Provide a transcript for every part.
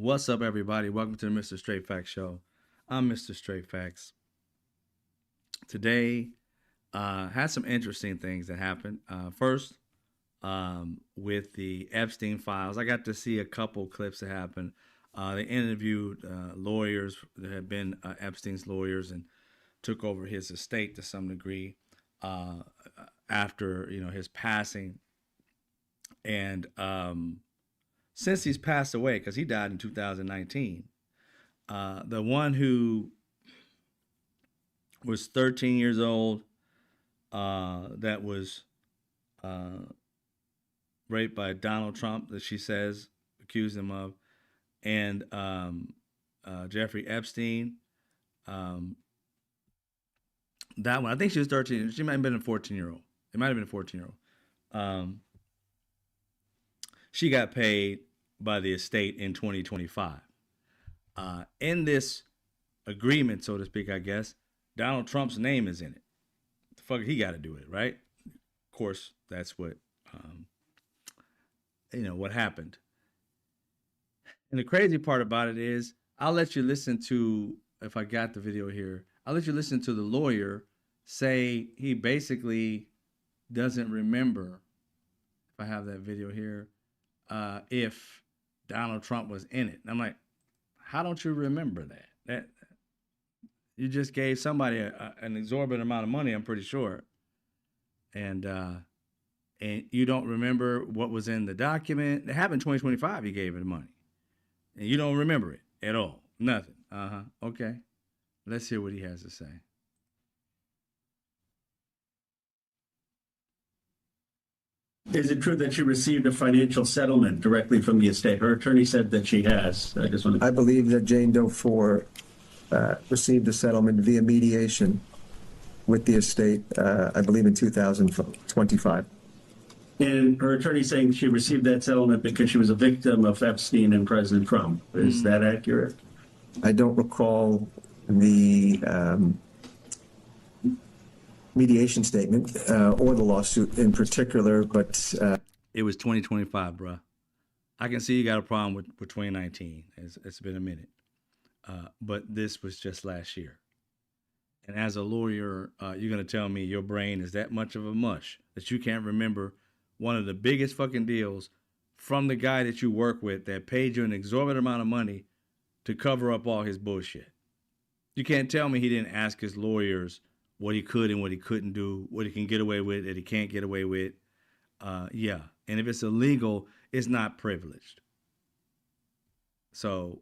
What's up, everybody? Welcome to the Mr. Straight Facts Show. I'm Mr. Straight Facts. Today, had some interesting things that happened. First, with the Epstein files, I got to see a couple clips that happened. They interviewed lawyers that had been Epstein's lawyers and took over his estate to some degree after his passing. And since he's passed away, because he died in 2019, the one who was 13 years old, that was raped by Donald Trump, that she says accused him of, and Jeffrey Epstein. That one, I think she was 13. She might have been a 14-year-old. It might have been a 14-year-old. She got paid by the estate in 2025. In this agreement, so to speak, I guess, Donald Trump's name is in it. The fuck he got to do it, right? Of course, that's what what happened. And the crazy part about it is, I'll let you listen to, if I got the video here, I'll let you listen to the lawyer say he basically doesn't remember, if I have that video here, if Donald Trump was in it. And I'm like, how don't you remember that? That you just gave somebody an exorbitant amount of money, I'm pretty sure, and you don't remember what was in the document. It happened in 2025. You gave it money, and you don't remember it at all. Nothing. Okay. Let's hear what he has to say. Is it true that she received a financial settlement directly from the estate? Her attorney said that she has. I believe that Jane Doe 4 received a settlement via mediation with the estate, I believe in 2025. And her attorney saying she received that settlement because she was a victim of Epstein and President Trump. Is that accurate? I don't recall the mediation statement or the lawsuit in particular, but it was 2025, bruh. I can see you got a problem with 2019. It's been a minute. But this was just last year. And as a lawyer, you're going to tell me your brain is that much of a mush that you can't remember one of the biggest fucking deals from the guy that you work with that paid you an exorbitant amount of money to cover up all his bullshit. You can't tell me he didn't ask his lawyers what he could and what he couldn't do, what he can get away with, that he can't get away with. Yeah. And if it's illegal, it's not privileged. So,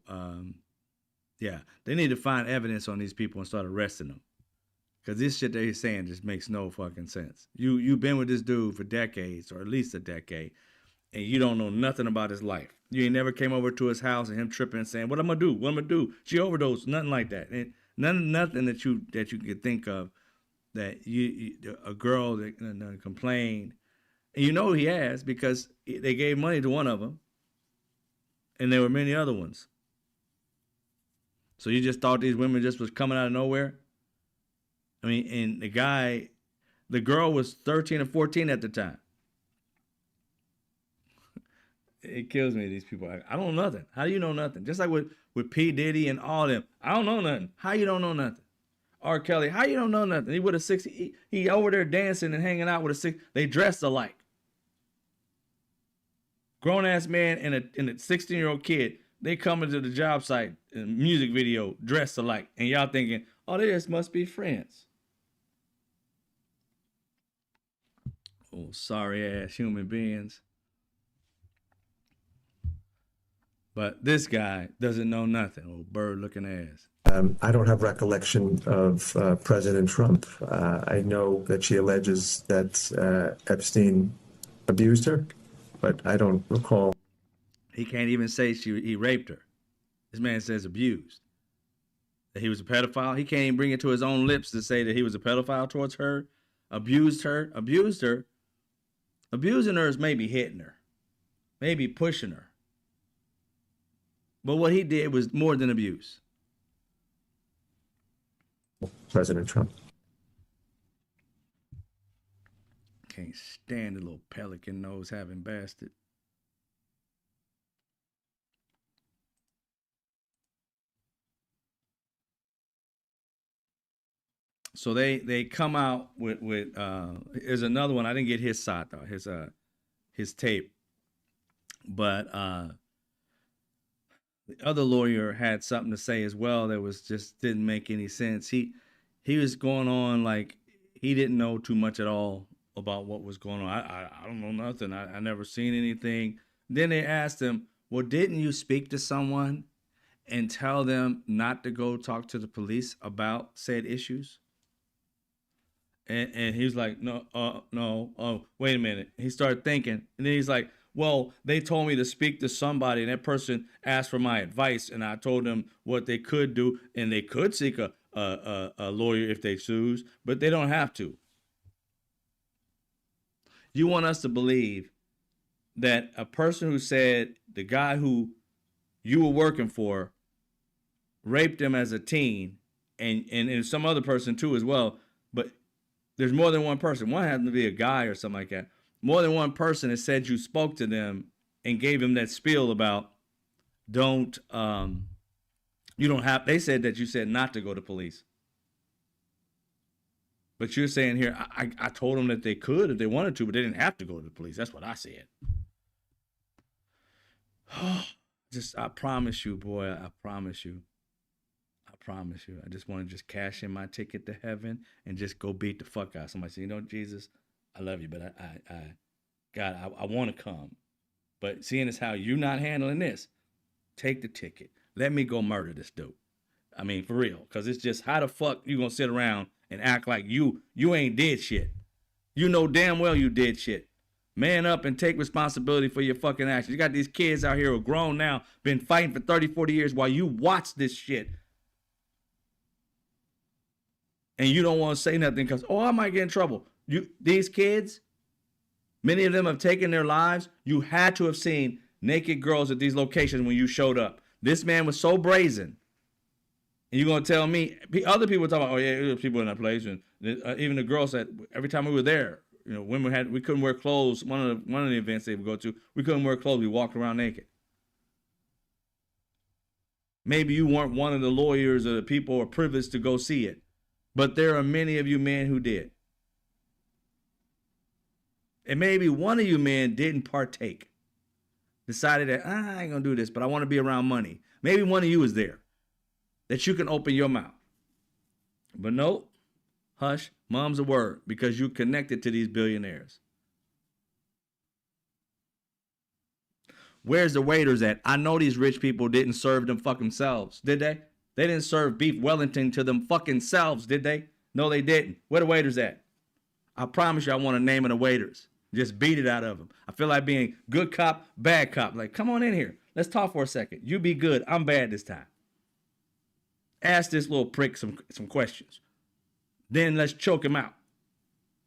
yeah, they need to find evidence on these people and start arresting them. Because this shit they're saying just makes no fucking sense. You've been with this dude for decades, or at least a decade, and you don't know nothing about his life. You ain't never came over to his house and him tripping and saying, what I'm going to do? What I'm going to do? She overdosed. Nothing like that. And nothing that you could think of that a girl that complained. And you know he has, because they gave money to one of them, and there were many other ones. So you just thought these women just was coming out of nowhere? I mean, and the girl was 13 or 14 at the time. It kills me, these people. I don't know nothing. How do you know nothing? Just like with P. Diddy and all them. I don't know nothing. How you don't know nothing? R. Kelly, how you don't know nothing? He with a 60, he over there dancing and hanging out with a 6. They dressed alike. Grown ass man and a 16-year-old kid. They come into the job site in music video dressed alike, and y'all thinking, oh, they just must be friends. Oh, sorry ass human beings. But this guy doesn't know nothing. Old bird looking ass. I don't have recollection of President Trump. I know that she alleges that Epstein abused her, but I don't recall. He can't even say he raped her. This man says abused. That he was a pedophile. He can't even bring it to his own lips to say that he was a pedophile towards her, abused her. Abusing her is maybe hitting her, maybe pushing her. But what he did was more than abuse. President Trump. Can't stand the little pelican nose having bastard. So they come out with there's another one. I didn't get his side though, his tape. But the other lawyer had something to say as well that was just didn't make any sense. He was going on like he didn't know too much at all about what was going on. I don't know nothing. I never seen anything. Then they asked him, well, didn't you speak to someone and tell them not to go talk to the police about said issues? And he was like, no, no, oh, wait a minute. He started thinking, and then he's like, well, they told me to speak to somebody, and that person asked for my advice, and I told them what they could do, and they could seek a lawyer if they choose, but they don't have to. You want us to believe that a person who said the guy who you were working for raped him as a teen, and some other person too as well, but there's more than one person. One happened to be a guy or something like that. More than one person has said you spoke to them and gave him that spiel about you don't have, they said that you said not to go to police. But you're saying here, I told them that they could if they wanted to, but they didn't have to go to the police. That's what I said. I promise you, boy, I promise you. I promise you. I just want to just cash in my ticket to heaven and just go beat the fuck out. Somebody say, you know, Jesus, I love you, but I want to come. But seeing as how you're not handling this, take the ticket. Let me go murder this dude. I mean, for real. Because it's just, how the fuck you going to sit around and act like you ain't did shit? You know damn well you did shit. Man up and take responsibility for your fucking actions. You got these kids out here who are grown now, been fighting for 30, 40 years while you watch this shit. And you don't want to say nothing because, oh, I might get in trouble. These kids, many of them have taken their lives. You had to have seen naked girls at these locations when you showed up. This man was so brazen. And you're going to tell me, other people talk about, oh, yeah, there were people in that place. And even the girls said, every time we were there, you know, women we couldn't wear clothes. One of the events they would go to, we couldn't wear clothes. We walked around naked. Maybe you weren't one of the lawyers or the people or privileged to go see it. But there are many of you men who did. And maybe one of you men didn't partake. Decided that, I ain't going to do this, but I want to be around money. Maybe one of you was there. That you can open your mouth. But nope. Hush. Mom's a word. Because you're connected to these billionaires. Where's the waiters at? I know these rich people didn't serve them fucking selves. Did they? They didn't serve beef Wellington to them fucking selves, did they? No, they didn't. Where the waiters at? I promise you I want a name of the waiters. Just beat it out of them. I feel like being good cop, bad cop. Like, come on in here. Let's talk for a second. You be good. I'm bad this time. Ask this little prick some questions. Then let's choke him out.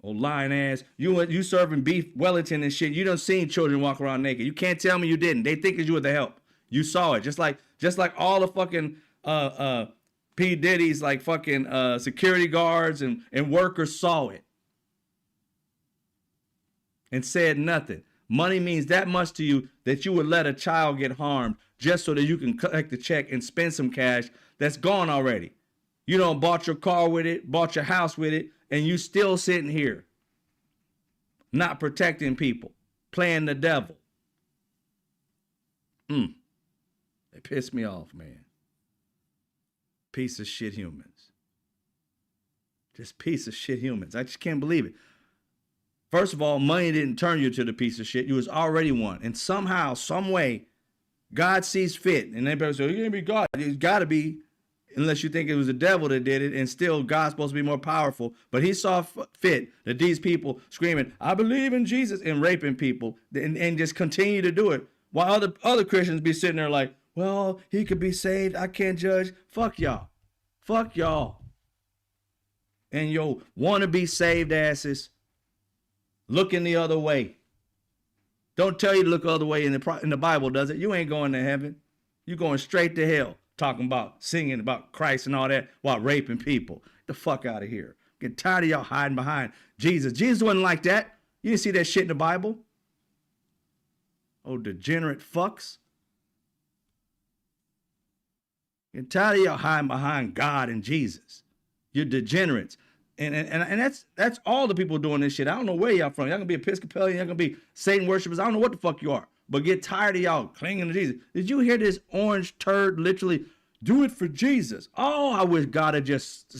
Old lying ass. You serving beef Wellington and shit. You done seen children walk around naked. You can't tell me you didn't. They think you were the help. You saw it. Just like all the fucking P. Diddy's like fucking security guards and workers saw it. And said nothing. Money means that much to you that you would let a child get harmed just so that you can collect the check and spend some cash that's gone already. You done bought your car with it, bought your house with it, and you still sitting here not protecting people, playing the devil. They piss me off, man. Piece of shit humans. Just piece of shit humans. I just can't believe it. First of all, money didn't turn you to the piece of shit. You was already one. And somehow, some way, God sees fit. And everybody say, you can't be God. It's got to be, unless you think it was the devil that did it. And still, God's supposed to be more powerful. But he saw fit that these people screaming, I believe in Jesus, and raping people. And just continue to do it. While other Christians be sitting there like, well, he could be saved. I can't judge. Fuck y'all. Fuck y'all. And yo, want to be saved asses. Looking the other way. Don't tell you to look the other way in the Bible, does it? You ain't going to heaven. You're going straight to hell. Talking about singing about Christ and all that while raping people. Get the fuck out of here. Get tired of y'all hiding behind Jesus. Jesus wasn't like that. You didn't see that shit in the Bible. Oh, degenerate fucks. Get tired of y'all hiding behind God and Jesus. You're degenerates. And that's all the people doing this shit. I don't know where y'all from. Y'all gonna be Episcopalian, y'all gonna be Satan worshipers. I don't know what the fuck you are. But get tired of y'all clinging to Jesus. Did you hear this orange turd literally do it for Jesus? Oh, I wish God had just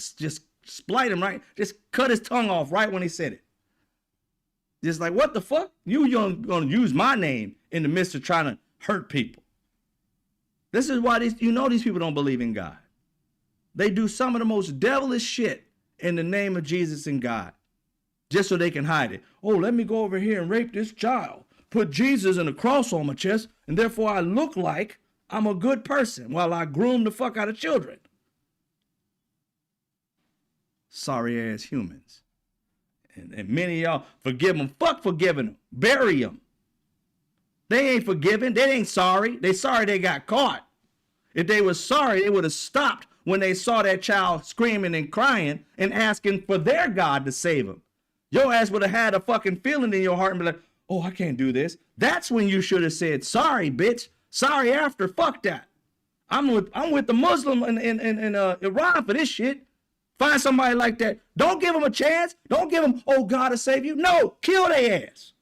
split him, right? Just cut his tongue off right when he said it. Just like, what the fuck? You're gonna use my name in the midst of trying to hurt people. This is why these people don't believe in God. They do some of the most devilish shit in the name of Jesus and God, just so they can hide it. Oh, let me go over here and rape this child. Put Jesus and a cross on my chest, and therefore I look like I'm a good person while I groom the fuck out of children. Sorry ass humans. And many of y'all forgive them. Fuck forgiving them. Bury them. They ain't forgiven. They ain't sorry. They sorry they got caught. If they were sorry, they would have stopped when they saw that child screaming and crying and asking for their God to save them. Your ass would have had a fucking feeling in your heart and be like, oh, I can't do this. That's when you should have said, sorry, bitch. Sorry after. Fuck that. I'm with the Muslim in Iran for this shit. Find somebody like that. Don't give them a chance. Don't give them, oh, God to save you. No, kill their ass.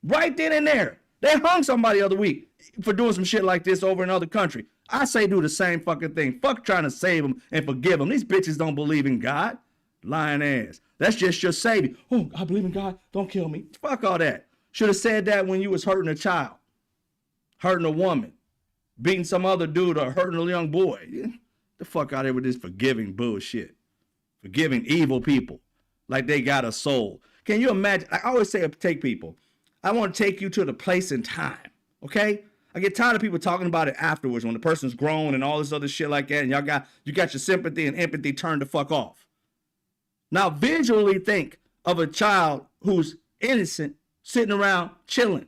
Right then and there. They hung somebody the other week for doing some shit like this over in another country. I say do the same fucking thing. Fuck trying to save them and forgive them. These bitches don't believe in God. Lying ass. That's just your savior. Oh, I believe in God. Don't kill me. Fuck all that. Should have said that when you was hurting a child, hurting a woman, beating some other dude, or hurting a young boy. Get the fuck out of here with this forgiving bullshit. Forgiving evil people like they got a soul. Can you imagine? I always say, take people. I want to take you to the place and time. Okay? I get tired of people talking about it afterwards when the person's grown and all this other shit like that, and you got your sympathy and empathy turned the fuck off. Now visually think of a child who's innocent sitting around chilling.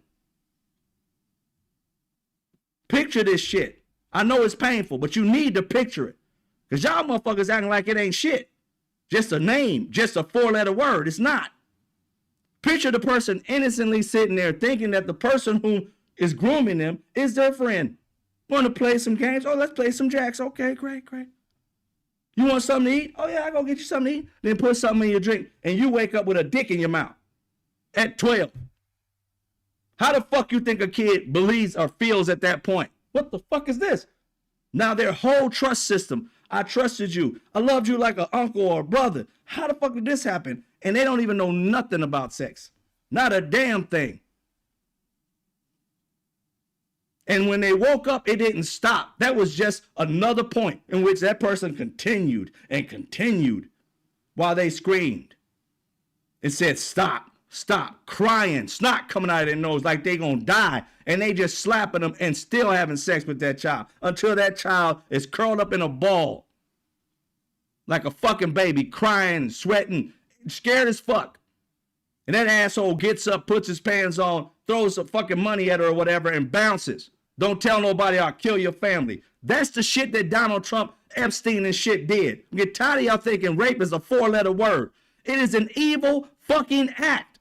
Picture this shit. I know it's painful, but you need to picture it. Because y'all motherfuckers acting like it ain't shit. Just a name, just a 4-letter word. It's not. Picture the person innocently sitting there thinking that the person who is grooming them is their friend. Want to play some games? Oh, let's play some jacks. Okay, great. You want something to eat? Oh, yeah, I'll go get you something to eat. Then put something in your drink, and you wake up with a dick in your mouth at 12. How the fuck you think a kid believes or feels at that point? What the fuck is this? Now their whole trust system. I trusted you. I loved you like an uncle or a brother. How the fuck did this happen? And they don't even know nothing about sex. Not a damn thing. And when they woke up, it didn't stop. That was just another point in which that person continued and continued while they screamed. It said, stop, crying, snot coming out of their nose like they gonna die. And they just slapping them and still having sex with that child until that child is curled up in a ball like a fucking baby, crying, sweating, scared as fuck. And that asshole gets up, puts his pants on, throws some fucking money at her or whatever, and bounces. Don't tell nobody, I'll kill your family. That's the shit that Donald Trump, Epstein, and shit did. I get tired of y'all thinking rape is a 4-letter word. It is an evil fucking act.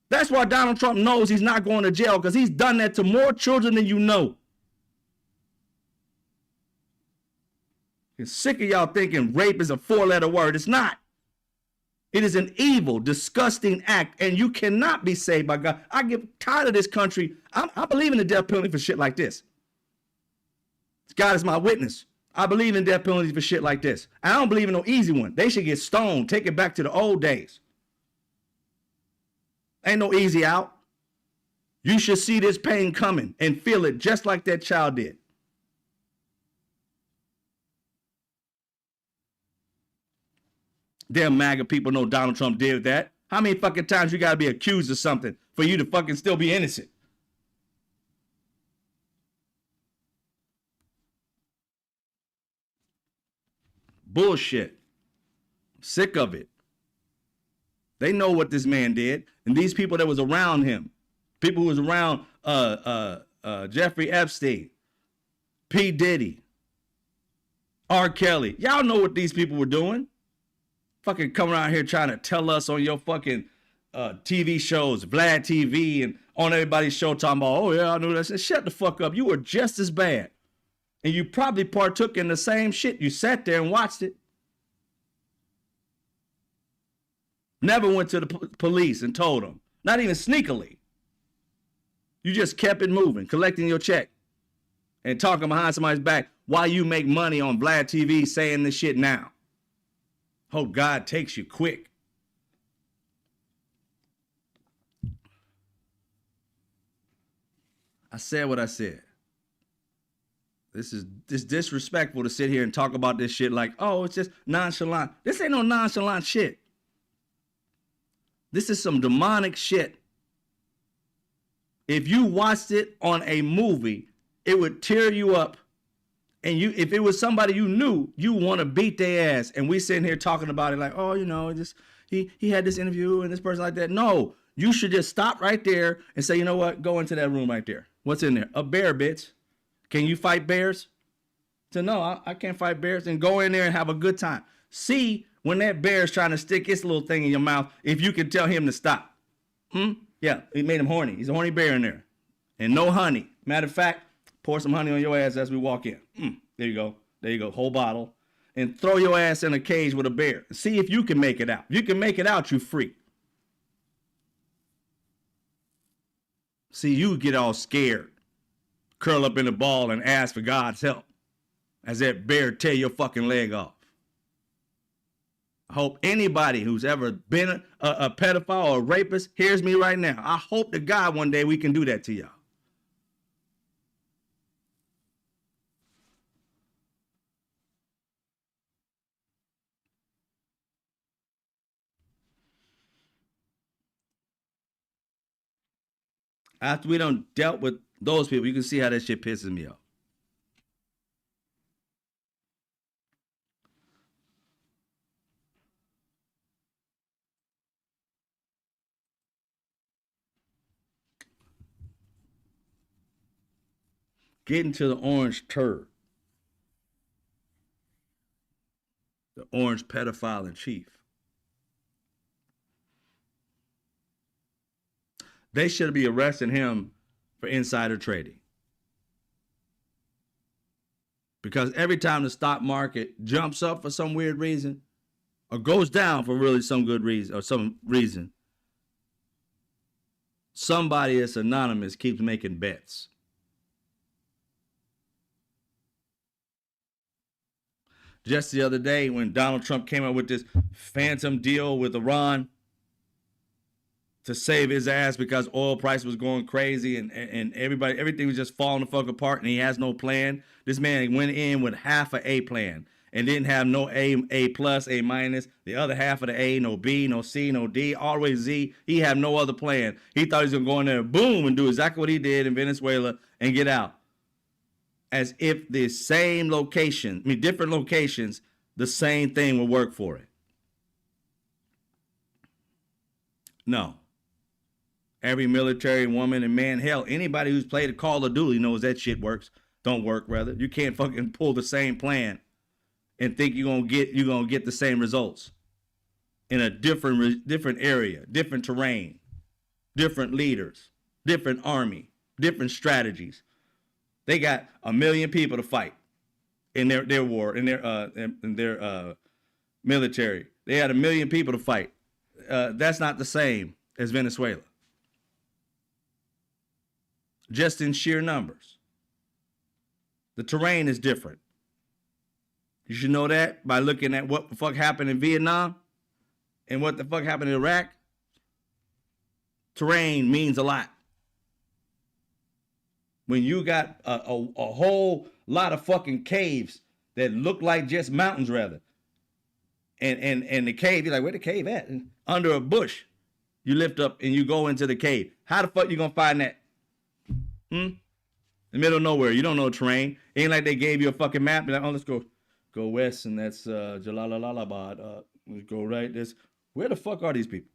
That's why Donald Trump knows he's not going to jail, because he's done that to more children than you know. I'm sick of y'all thinking rape is a 4-letter word. It's not. It is an evil, disgusting act, and you cannot be saved by God. I get tired of this country. I believe in the death penalty for shit like this. God is my witness. I believe in death penalties for shit like this. I don't believe in no easy one. They should get stoned. Take it back to the old days. Ain't no easy out. You should see this pain coming and feel it just like that child did. Damn MAGA people know Donald Trump did that. How many fucking times you gotta be accused of something for you to fucking still be innocent? Bullshit. I'm sick of it. They know what this man did, and these people that was around him, people who was around Jeffrey Epstein, P. Diddy, R. Kelly. Y'all know what these people were doing. Fucking coming around here trying to tell us on your fucking TV shows, Vlad TV, and on everybody's show talking about, oh yeah, I knew that. Shut the fuck up. You were just as bad. And you probably partook in the same shit. You sat there and watched it. Never went to the police and told them. Not even sneakily. You just kept it moving, collecting your check and talking behind somebody's back while you make money on Vlad TV saying this shit now. Hope God takes you quick. I said what I said. This is disrespectful to sit here and talk about this shit like, oh, it's just nonchalant. This ain't no nonchalant shit. This is some demonic shit. If you watched it on a movie, it would tear you up. And you, if it was somebody you knew, you want to beat their ass. And we sitting here talking about it like, oh, you know, just he had this interview and this person like that. No, you should just stop right there and say, you know what? Go into that room right there. What's in there? A bear, bitch. Can you fight bears? So no, I can't fight bears. And go in there and have a good time. See when that bear is trying to stick its little thing in your mouth, if you can tell him to stop. Yeah, it made him horny. He's a horny bear in there. And no honey. Matter of fact, pour some honey on your ass as we walk in. There you go. There you go. Whole bottle. And throw your ass in a cage with a bear. See if you can make it out. If you can make it out, you free. See, you get all scared. Curl up in a ball and ask for God's help. As that bear tear your fucking leg off. I hope anybody who's ever been a pedophile or a rapist hears me right now. I hope to God one day we can do that to y'all. After we done dealt with those people, you can see how that shit pisses me off. Getting to the orange turd. The orange pedophile in chief. They should be arresting him for insider trading. Because every time the stock market jumps up for some weird reason, or goes down for really some good reason, or some reason, somebody that's anonymous keeps making bets. Just the other day when Donald Trump came up with this phantom deal with Iran to save his ass because oil price was going crazy and everything was just falling the fuck apart and he has no plan. This man went in with half a plan and didn't have no A plus, A minus, the other half of the A, no B, no C, no D, all the way to Z. He had no other plan. He thought he was gonna go in there, boom, and do exactly what he did in Venezuela and get out. As if the same location, different locations, the same thing will work for it. No. Every military woman and man, hell, anybody who's played a Call of Duty knows that shit works. Don't work, rather. You can't fucking pull the same plan and think you're gonna get the same results in a different area, different terrain, different leaders, different army, different strategies. They got 1 million people to fight in their war, in their military. They had 1 million people to fight. That's not the same as Venezuela. Just in sheer numbers. The terrain is different. You should know that by looking at what the fuck happened in Vietnam and what the fuck happened in Iraq. Terrain means a lot. When you got a whole lot of fucking caves that look like just mountains, rather. And the cave, you're like, where the cave at? Under a bush. You lift up and you go into the cave. How the fuck you gonna find that? In the middle of nowhere. You don't know terrain. It ain't like they gave you a fucking map. You're like, oh, let's go west, and that's Jalalabad. Let's go right. Where the fuck are these people?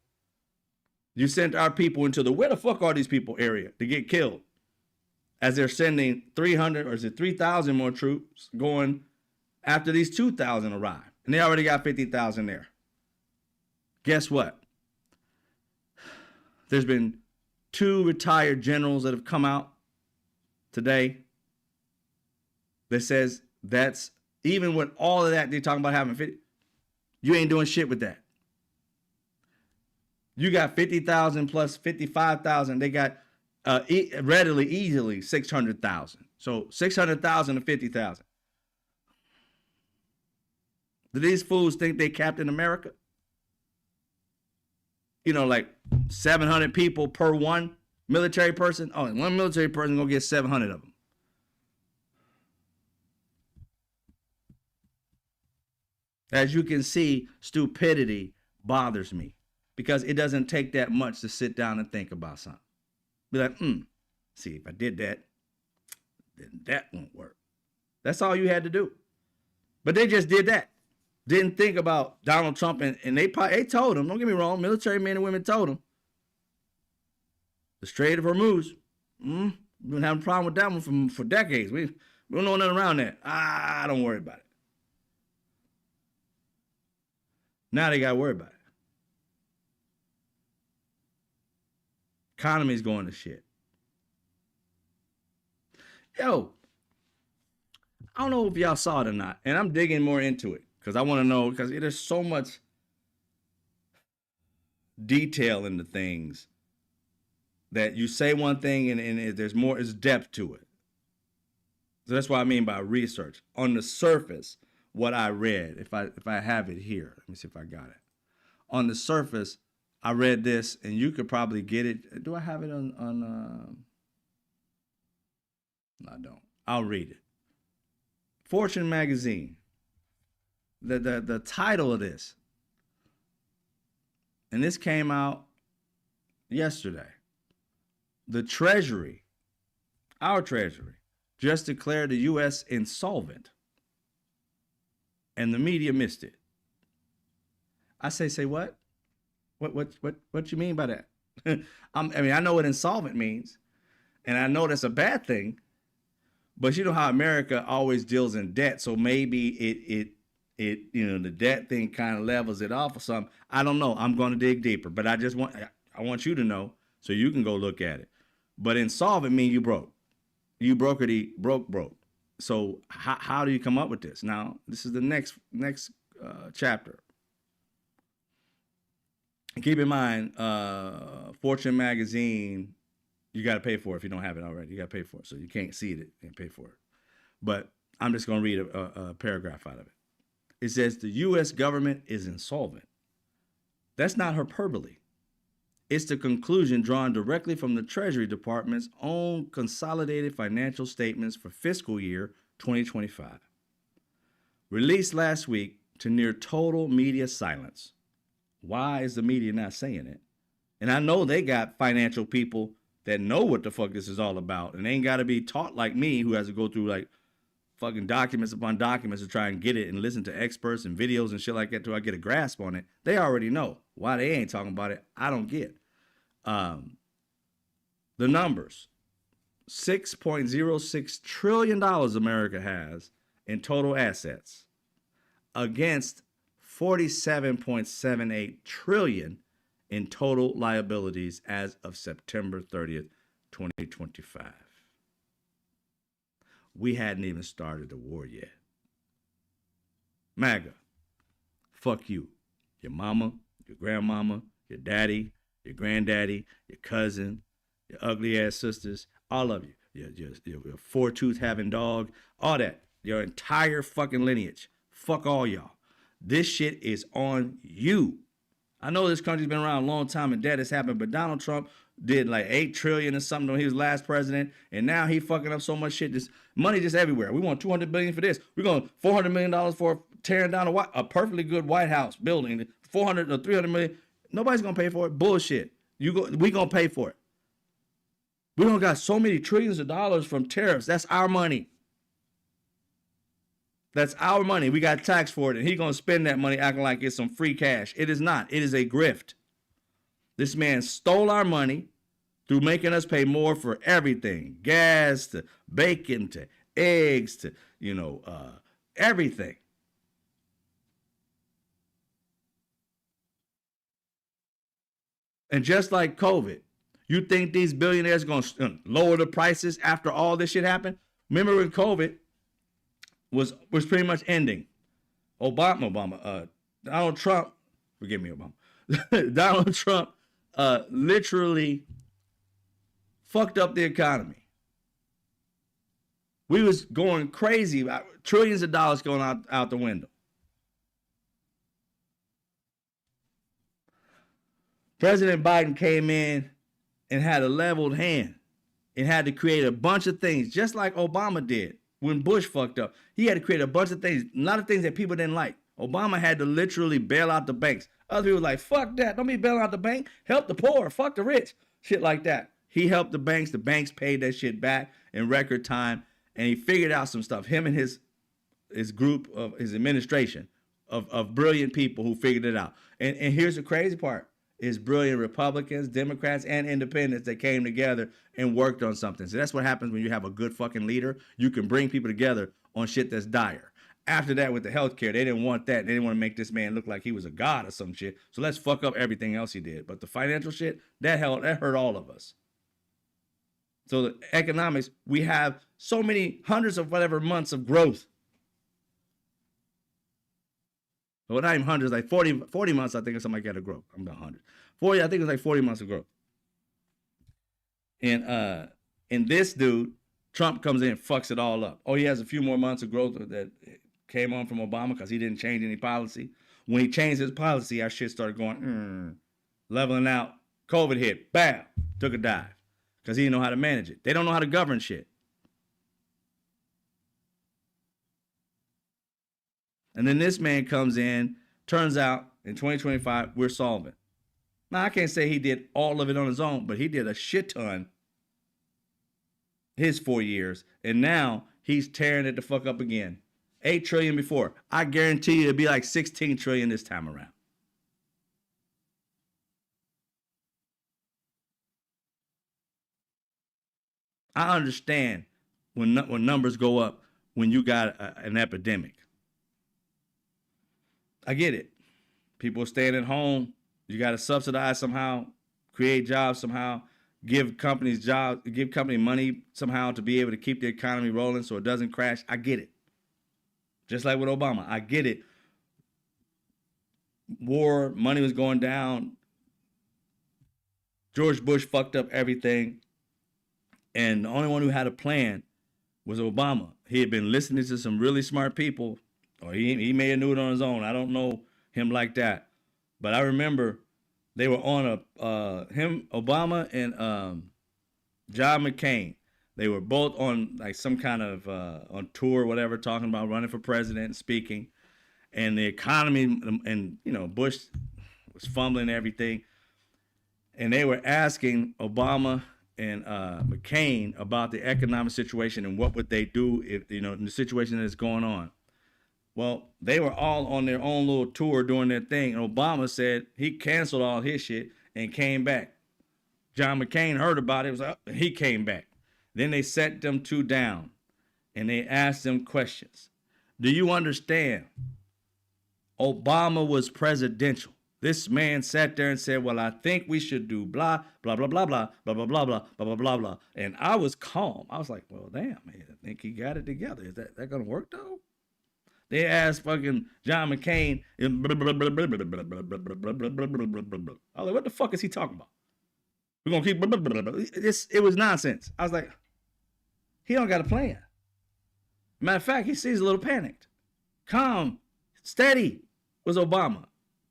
You sent our people into the where the fuck are these people area to get killed. As they're sending 300 or is it 3,000 more troops going after these 2,000 arrive. And they already got 50,000 there. Guess what? There's been 2 retired generals that have come out today that says that's, even with all of that, they're talking about having 50, you ain't doing shit with that. You got 50,000 plus 55,000. They got readily, easily 600,000. So 600,000 to 50,000. Do these fools think they Captain America? You know, like 700 people per one military person. Oh, one military person gonna get 700 of them. As you can see, stupidity bothers me because it doesn't take that much to sit down and think about something. Be like, see, if I did that, then that won't work. That's all you had to do. But they just did that. Didn't think about Donald Trump, and they told him, don't get me wrong, military men and women told him, the Strait of Hormuz, we've been having a problem with that one for decades. We don't know nothing around that. Don't worry about it. Now they got to worry about it. Economy's going to shit. Yo, I don't know if y'all saw it or not, and I'm digging more into it because I want to know, because there's so much detail in the things that you say one thing and there's more, there's depth to it. So that's what I mean by research. On the surface, what I read, if I have it here, let me see if I got it. On the surface, I read this, and you could probably get it. Do I have it on no, I don't. I'll read it. Fortune magazine. The title of this, and this came out yesterday. The Treasury, our Treasury, just declared the U.S. insolvent, and the media missed it. I say what? What you mean by that? I mean, I know what insolvent means, and I know that's a bad thing, but you know how America always deals in debt, so maybe it the debt thing kind of levels it off or something. I don't know. I'm going to dig deeper, but I want you to know so you can go look at it. But insolvent means you broke. You brokerty broke. So how do you come up with this? Now, this is the next chapter. Keep in mind, Fortune magazine, you got to pay for it if you don't have it already. You got to pay for it. So you can't see it and pay for it. But I'm just going to read a paragraph out of it. It says the U.S. government is insolvent. That's not hyperbole. It's the conclusion drawn directly from the Treasury Department's own consolidated financial statements for fiscal year 2025. Released last week to near total media silence. Why is the media not saying it? And I know they got financial people that know what the fuck this is all about, and they ain't got to be taught like me, who has to go through like fucking documents upon documents to try and get it and listen to experts and videos and shit like that till I get a grasp on it. They already know. Why they ain't talking about it, I don't get. The numbers. $6.06 trillion America has in total assets against 47.78 trillion in total liabilities as of September 30th, 2025. We hadn't even started the war yet. MAGA, fuck you. Your mama, your grandmama, your daddy, your granddaddy, your cousin, your ugly ass sisters, all of you. Your four-tooth having dog, all that. Your entire fucking lineage. Fuck all y'all. This shit is on you. I know this country's been around a long time and that has happened, but Donald Trump did like 8 trillion or something when he was last president, and now he fucking up so much shit. This money just everywhere. We want 200 billion for this. We're going $400 million for tearing down a perfectly good White House building. 400 or 300 million. Nobody's gonna pay for it. Bullshit. We gonna pay for it. We don't got so many trillions of dollars from tariffs. That's our money. That's our money. We got taxed for it, and he gonna spend that money acting like it's some free cash. It is not. It is a grift. This man stole our money through making us pay more for everything. Gas to bacon to eggs to, everything. And just like COVID, you think these billionaires are going to lower the prices after all this shit happened? Remember when COVID was pretty much ending? Donald Trump, forgive me, Obama. Donald Trump literally fucked up the economy. We was going crazy, trillions of dollars going out the window. President Biden came in and had a leveled hand and had to create a bunch of things, just like Obama did when Bush fucked up. He had to create a bunch of things, a lot of things that people didn't like. Obama had to literally bail out the banks. Other people were like, fuck that. Don't be bailing out the bank. Help the poor. Fuck the rich. Shit like that. He helped the banks. The banks paid that shit back in record time. And he figured out some stuff. Him and his group of his administration of brilliant people who figured it out. And here's the crazy part. Is brilliant Republicans, Democrats, and independents that came together and worked on something. So that's what happens when you have a good fucking leader. You can bring people together on shit that's dire. After that, with the healthcare, they didn't want that. They didn't want to make this man look like he was a god or some shit. So let's fuck up everything else he did. But the financial shit, that hurt all of us. So the economics, we have so many hundreds of whatever months of growth. Well, not even hundreds, like 40 months, I think, or something like that of growth. I'm not 100. 40, I think it was like 40 months of growth. And this dude, Trump comes in and fucks it all up. Oh, he has a few more months of growth that came on from Obama because he didn't change any policy. When he changed his policy, our shit started going, leveling out. COVID hit, bam, took a dive because he didn't know how to manage it. They don't know how to govern shit. And then this man comes in, turns out in 2025, we're solvent. Now, I can't say he did all of it on his own, but he did a shit ton his 4 years. And now he's tearing it the fuck up again. 8 trillion before. I guarantee you it'll be like 16 trillion this time around. I understand when numbers go up when you got an epidemic. I get it. People staying at home. You got to subsidize somehow, create jobs somehow, give companies jobs, give company money somehow to be able to keep the economy rolling so it doesn't crash. I get it. Just like with Obama, I get it. War, money was going down. George Bush fucked up everything. And the only one who had a plan was Obama. He had been listening to some really smart people, or he may have knew it on his own. I don't know him like that. But I remember they were on Obama and John McCain. They were both on like some kind of on tour, whatever, talking about running for president and speaking. And the economy, and Bush was fumbling everything. And they were asking Obama and McCain about the economic situation and what would they do if, in the situation that is going on. Well, they were all on their own little tour doing their thing. And Obama said he canceled all his shit and came back. John McCain heard about it. He came back. Then they sat them two down and they asked them questions. Do you understand? Obama was presidential. This man sat there and said, well, I think we should do blah, blah, blah, blah, blah, blah, blah, blah, blah, blah, blah, blah, blah. And I was calm. I was like, well, damn, man, I think he got it together. Is that going to work, though? They asked fucking John McCain. I was like, what the fuck is he talking about? We're going to keep. It was nonsense. I was like, he don't got a plan. Matter of fact, he seems a little panicked. Calm, steady was Obama.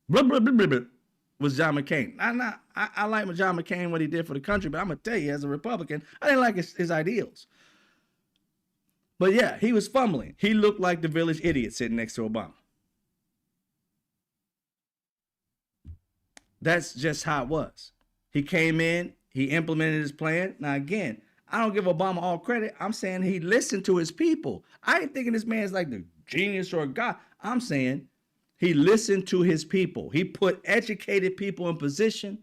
Was John McCain. I like John McCain, what he did for the country, but I'm going to tell you, as a Republican, I didn't like his ideals. But yeah, he was fumbling. He looked like the village idiot sitting next to Obama. That's just how it was. He came in, he implemented his plan. Now again, I don't give Obama all credit. I'm saying he listened to his people. I ain't thinking this man's like the genius or a god. I'm saying he listened to his people. He put educated people in position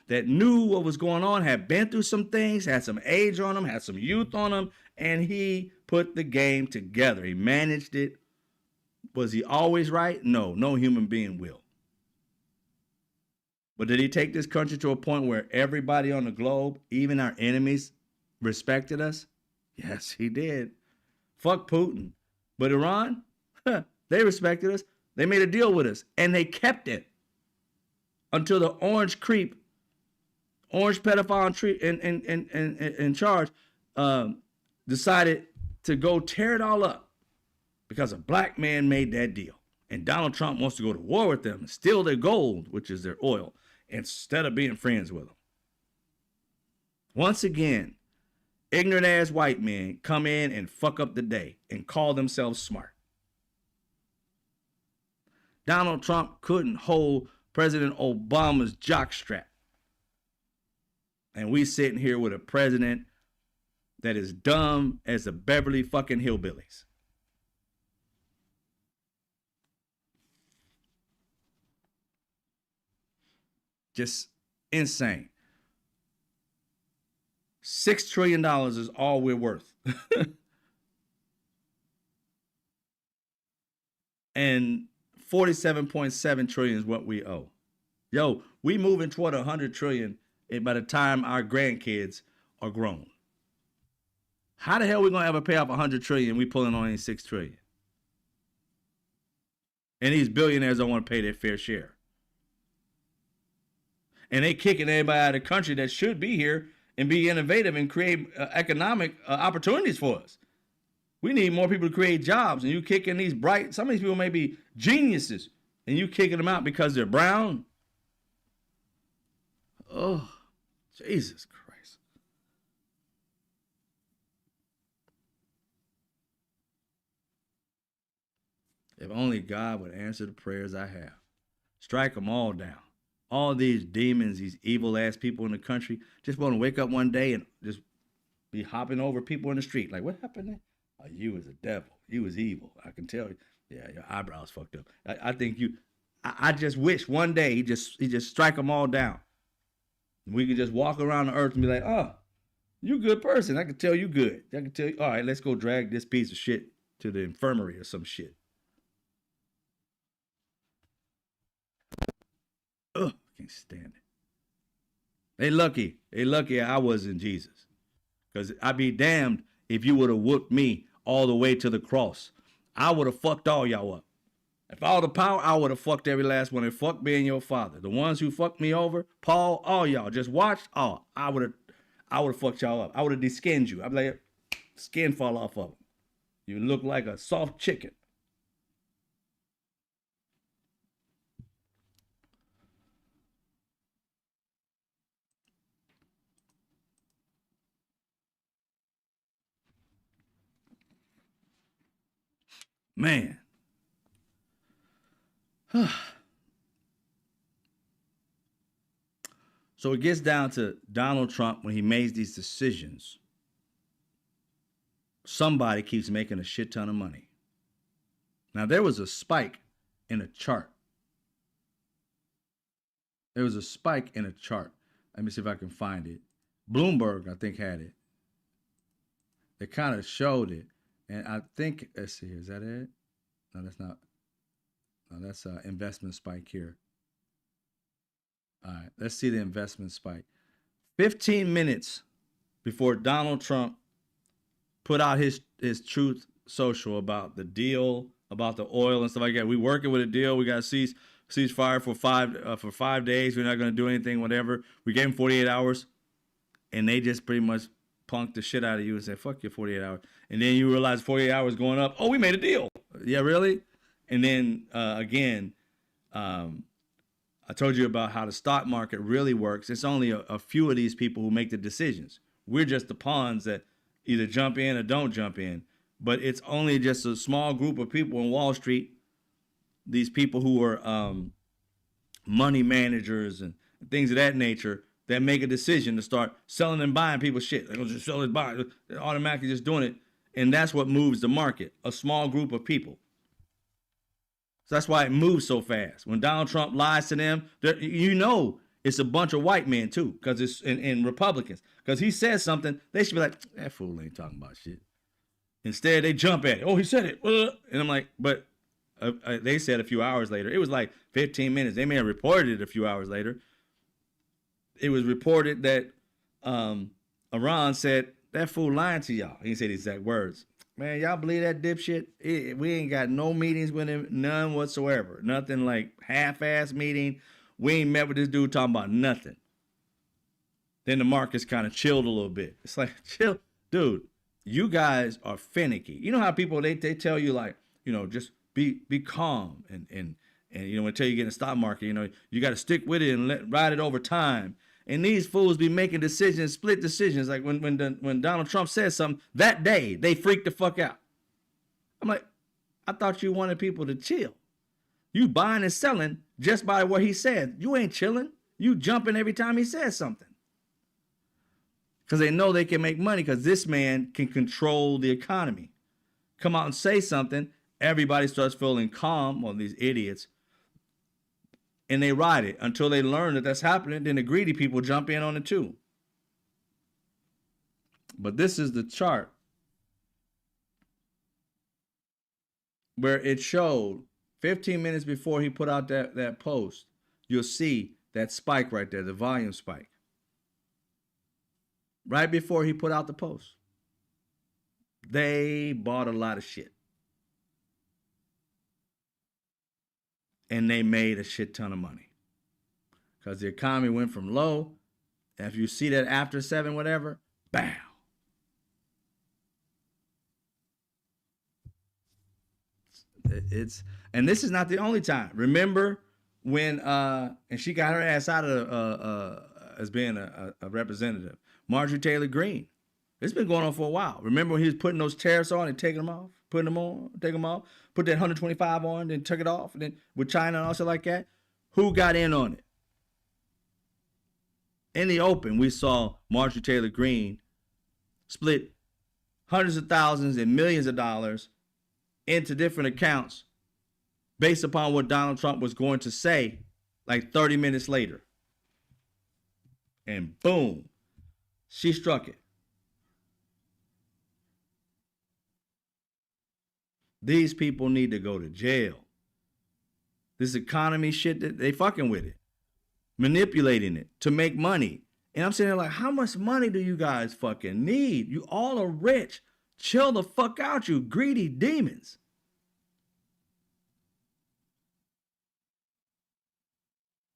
that knew what was going on, had been through some things, had some age on them, had some youth on them, and he put the game together. He managed it. Was he always right? No, no human being will. But did he take this country to a point where everybody on the globe, even our enemies, respected us? Yes, he did. Fuck Putin. But Iran, they respected us. They made a deal with us, and they kept it until the orange creep orange pedophile in charge, decided to go tear it all up because a black man made that deal. And Donald Trump wants to go to war with them and steal their gold, which is their oil, instead of being friends with them. Once again, ignorant ass white men come in and fuck up the day and call themselves smart. Donald Trump couldn't hold President Obama's jockstrap. And we sitting here with a president that is dumb as the Beverly fucking Hillbillies. Just insane. $6 trillion is all we're worth. And 47.7 trillion is what we owe. Yo, we moving toward 100 trillion by the time our grandkids are grown. How the hell are we going to ever pay off 100 trillion? We pulling on only 6 trillion. And these billionaires don't want to pay their fair share. And they kicking everybody out of the country that should be here and be innovative and create economic opportunities for us. We need more people to create jobs, and you kicking these bright, some of these people may be geniuses, and you kicking them out because they're brown. Oh, Jesus Christ. If only God would answer the prayers I have. Strike them all down. All these demons, these evil ass people in the country, just want to wake up one day and just be hopping over people in the street. Like, what happened there? Oh, you was a devil. You was evil. I can tell you. Yeah, your eyebrows fucked up. I think you. I just wish one day he just strike them all down. We could just walk around the earth and be like, oh, you a good person. I can tell you good. I can tell you. All right, let's go drag this piece of shit to the infirmary or some shit. Ugh, can't stand it. They lucky I wasn't Jesus. Because I'd be damned if you would have whooped me all the way to the cross. I would have fucked all y'all up. If all the power, I would have fucked every last one and fucked being your father. The ones who fucked me over, Paul, all y'all. Just watch. Oh, I would have fucked y'all up. I would have de-skinned you. I'd be like, skin fall off of them. You look like a soft chicken. Man. So it gets down to Donald Trump when he makes these decisions. Somebody keeps making a shit ton of money. Now, there was a spike in a chart. There was a spike in a chart. Let me see if I can find it. Bloomberg, I think, had it. They kind of showed it. And I think, let's see, is that it? No, that's not. No, that's an investment spike here. All right, let's see the investment spike. 15 minutes before Donald Trump put out his Truth Social about the deal, about the oil and stuff like that. We working with a deal. We got to cease fire for 5 days. We're not going to do anything, whatever. We gave them 48 hours, and they just pretty much punked the shit out of you and said, fuck your 48 hours. And then you realize 48 hours going up. Oh, we made a deal. Yeah, really? And then again, I told you about how the stock market really works. It's only a few of these people who make the decisions. We're just the pawns that either jump in or don't jump in. But it's only just a small group of people in Wall Street, these people who are money managers and things of that nature, that make a decision to start selling and buying people's shit. They're going to just sell it, buy it. They're automatically just doing it. And that's what moves the market, a small group of people. So that's why it moves so fast. When Donald Trump lies to them, you know it's a bunch of white men too, because it's in Republicans. Because he says something, they should be like, that fool ain't talking about shit. Instead, they jump at it. Oh, he said it. And I'm like, but they said a few hours later. It was like 15 minutes. They may have reported it a few hours later. It was reported that Iran said, that fool lying to y'all. He said the exact words. Man, y'all believe that dipshit? We ain't got no meetings with him, none whatsoever. Nothing like half-ass meeting. We ain't met with this dude talking about nothing. Then the markets kind of chilled a little bit. It's like, chill, dude. You guys are finicky. You know how people they tell you like, just be calm and until you get in the stock market, you got to stick with it and ride it over time. And these fools be making decisions, split decisions. Like when Donald Trump said something that day, they freaked the fuck out. I'm like, I thought you wanted people to chill. You buying and selling just by what he said. You ain't chilling. You jumping every time he says something. Because they know they can make money because this man can control the economy. Come out and say something, everybody starts feeling calm, well, these idiots, and they ride it until they learn that that's happening. Then the greedy people jump in on it too. But this is the chart where it showed 15 minutes before he put out that post, you'll see that spike right there, the volume spike. Right before he put out the post. They bought a lot of shit. And they made a shit ton of money. Because the economy went from low. And if you see that after 7, whatever, bam. And this is not the only time. Remember when and she got her ass out of as being a representative. Marjorie Taylor Greene. It's been going on for a while. Remember when he was putting those tariffs on and taking them off, putting them on, taking them off, put that 125 on, then took it off, and then with China and all shit like that. Who got in on it? In the open, we saw Marjorie Taylor Greene split hundreds of thousands and millions of dollars into different accounts based upon what Donald Trump was going to say like 30 minutes later. And boom, she struck it. These people need to go to jail. This economy shit, they fucking with it. Manipulating it to make money. And I'm sitting there like, how much money do you guys fucking need? You all are rich. Chill the fuck out, you greedy demons.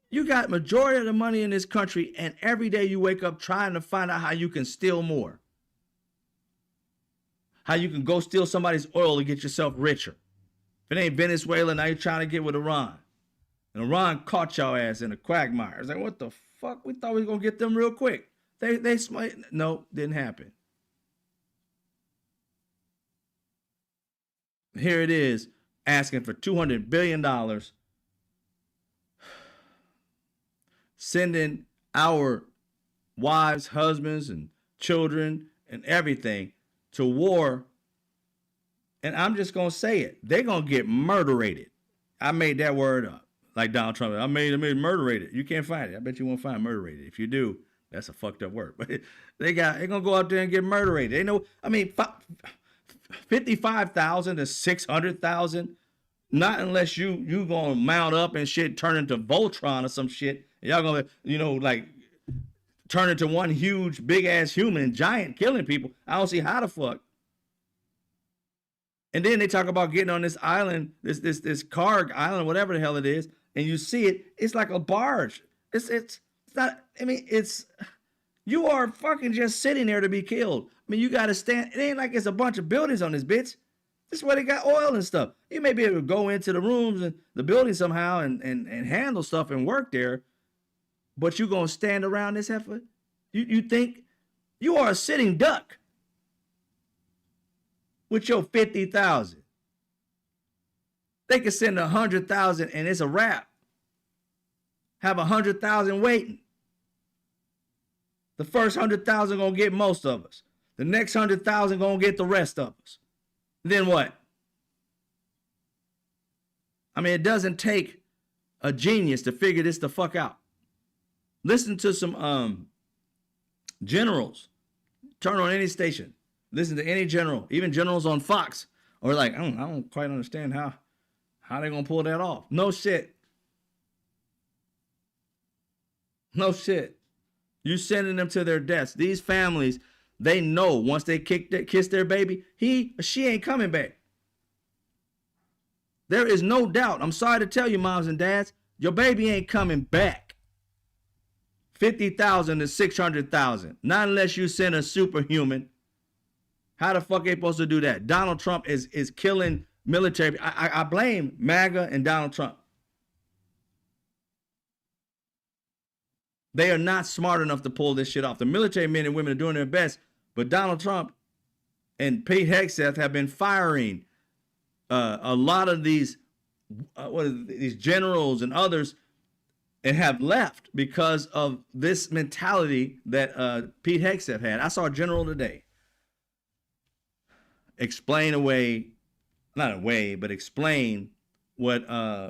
You got majority of the money in this country, and every day you wake up trying to find out how you can steal more. How you can go steal somebody's oil to get yourself richer. If it ain't Venezuela, now you're trying to get with Iran. And Iran caught your ass in a quagmire. It's like, what the fuck? We thought we were going to get them real quick. No, didn't happen. Here it is, asking for $200 billion, sending our wives, husbands, and children and everything to war. And I'm just going to say it. They're going to get murderated. I made that word up. Like Donald Trump. I made murderated. You can't find it. I bet you won't find murderated. If you do, that's a fucked up word. But they're going to go out there and get murderated. They know, 55,000 to 600,000. Not unless you going to mount up and shit, turn into Voltron or some shit. Y'all going to, turn into one huge, big-ass human, giant, killing people. I don't see how the fuck. And then they talk about getting on this island, this Karg island, whatever the hell it is, and you see it, it's like a barge. It's not, you are fucking just sitting there to be killed. You got to stand, it ain't like it's a bunch of buildings on this bitch. This is where they got oil and stuff. You may be able to go into the rooms and the building somehow and handle stuff and work there, but you going to stand around this heifer? You think you are a sitting duck with your 50,000. They can send 100,000 and it's a wrap. Have 100,000 waiting. The first 100,000 gonna get most of us. The next 100,000 gonna get the rest of us. Then what? It doesn't take a genius to figure this the fuck out. Listen to some generals. Turn on any station. Listen to any general, even generals on Fox, or like, I don't quite understand how they gonna pull that off. No shit. No shit. You sending them to their deaths. These families, they know once they kiss their baby, he or she ain't coming back. There is no doubt. I'm sorry to tell you, moms and dads, your baby ain't coming back. 50,000 to 600,000. Not unless you send a superhuman. How the fuck they supposed to do that? Donald Trump is killing military. I blame MAGA and Donald Trump. They are not smart enough to pull this shit off. The military men and women are doing their best, but Donald Trump and Pete Hegseth have been firing a lot of these these generals and others, and have left because of this mentality that Pete Hegseth had. I saw a general today explain what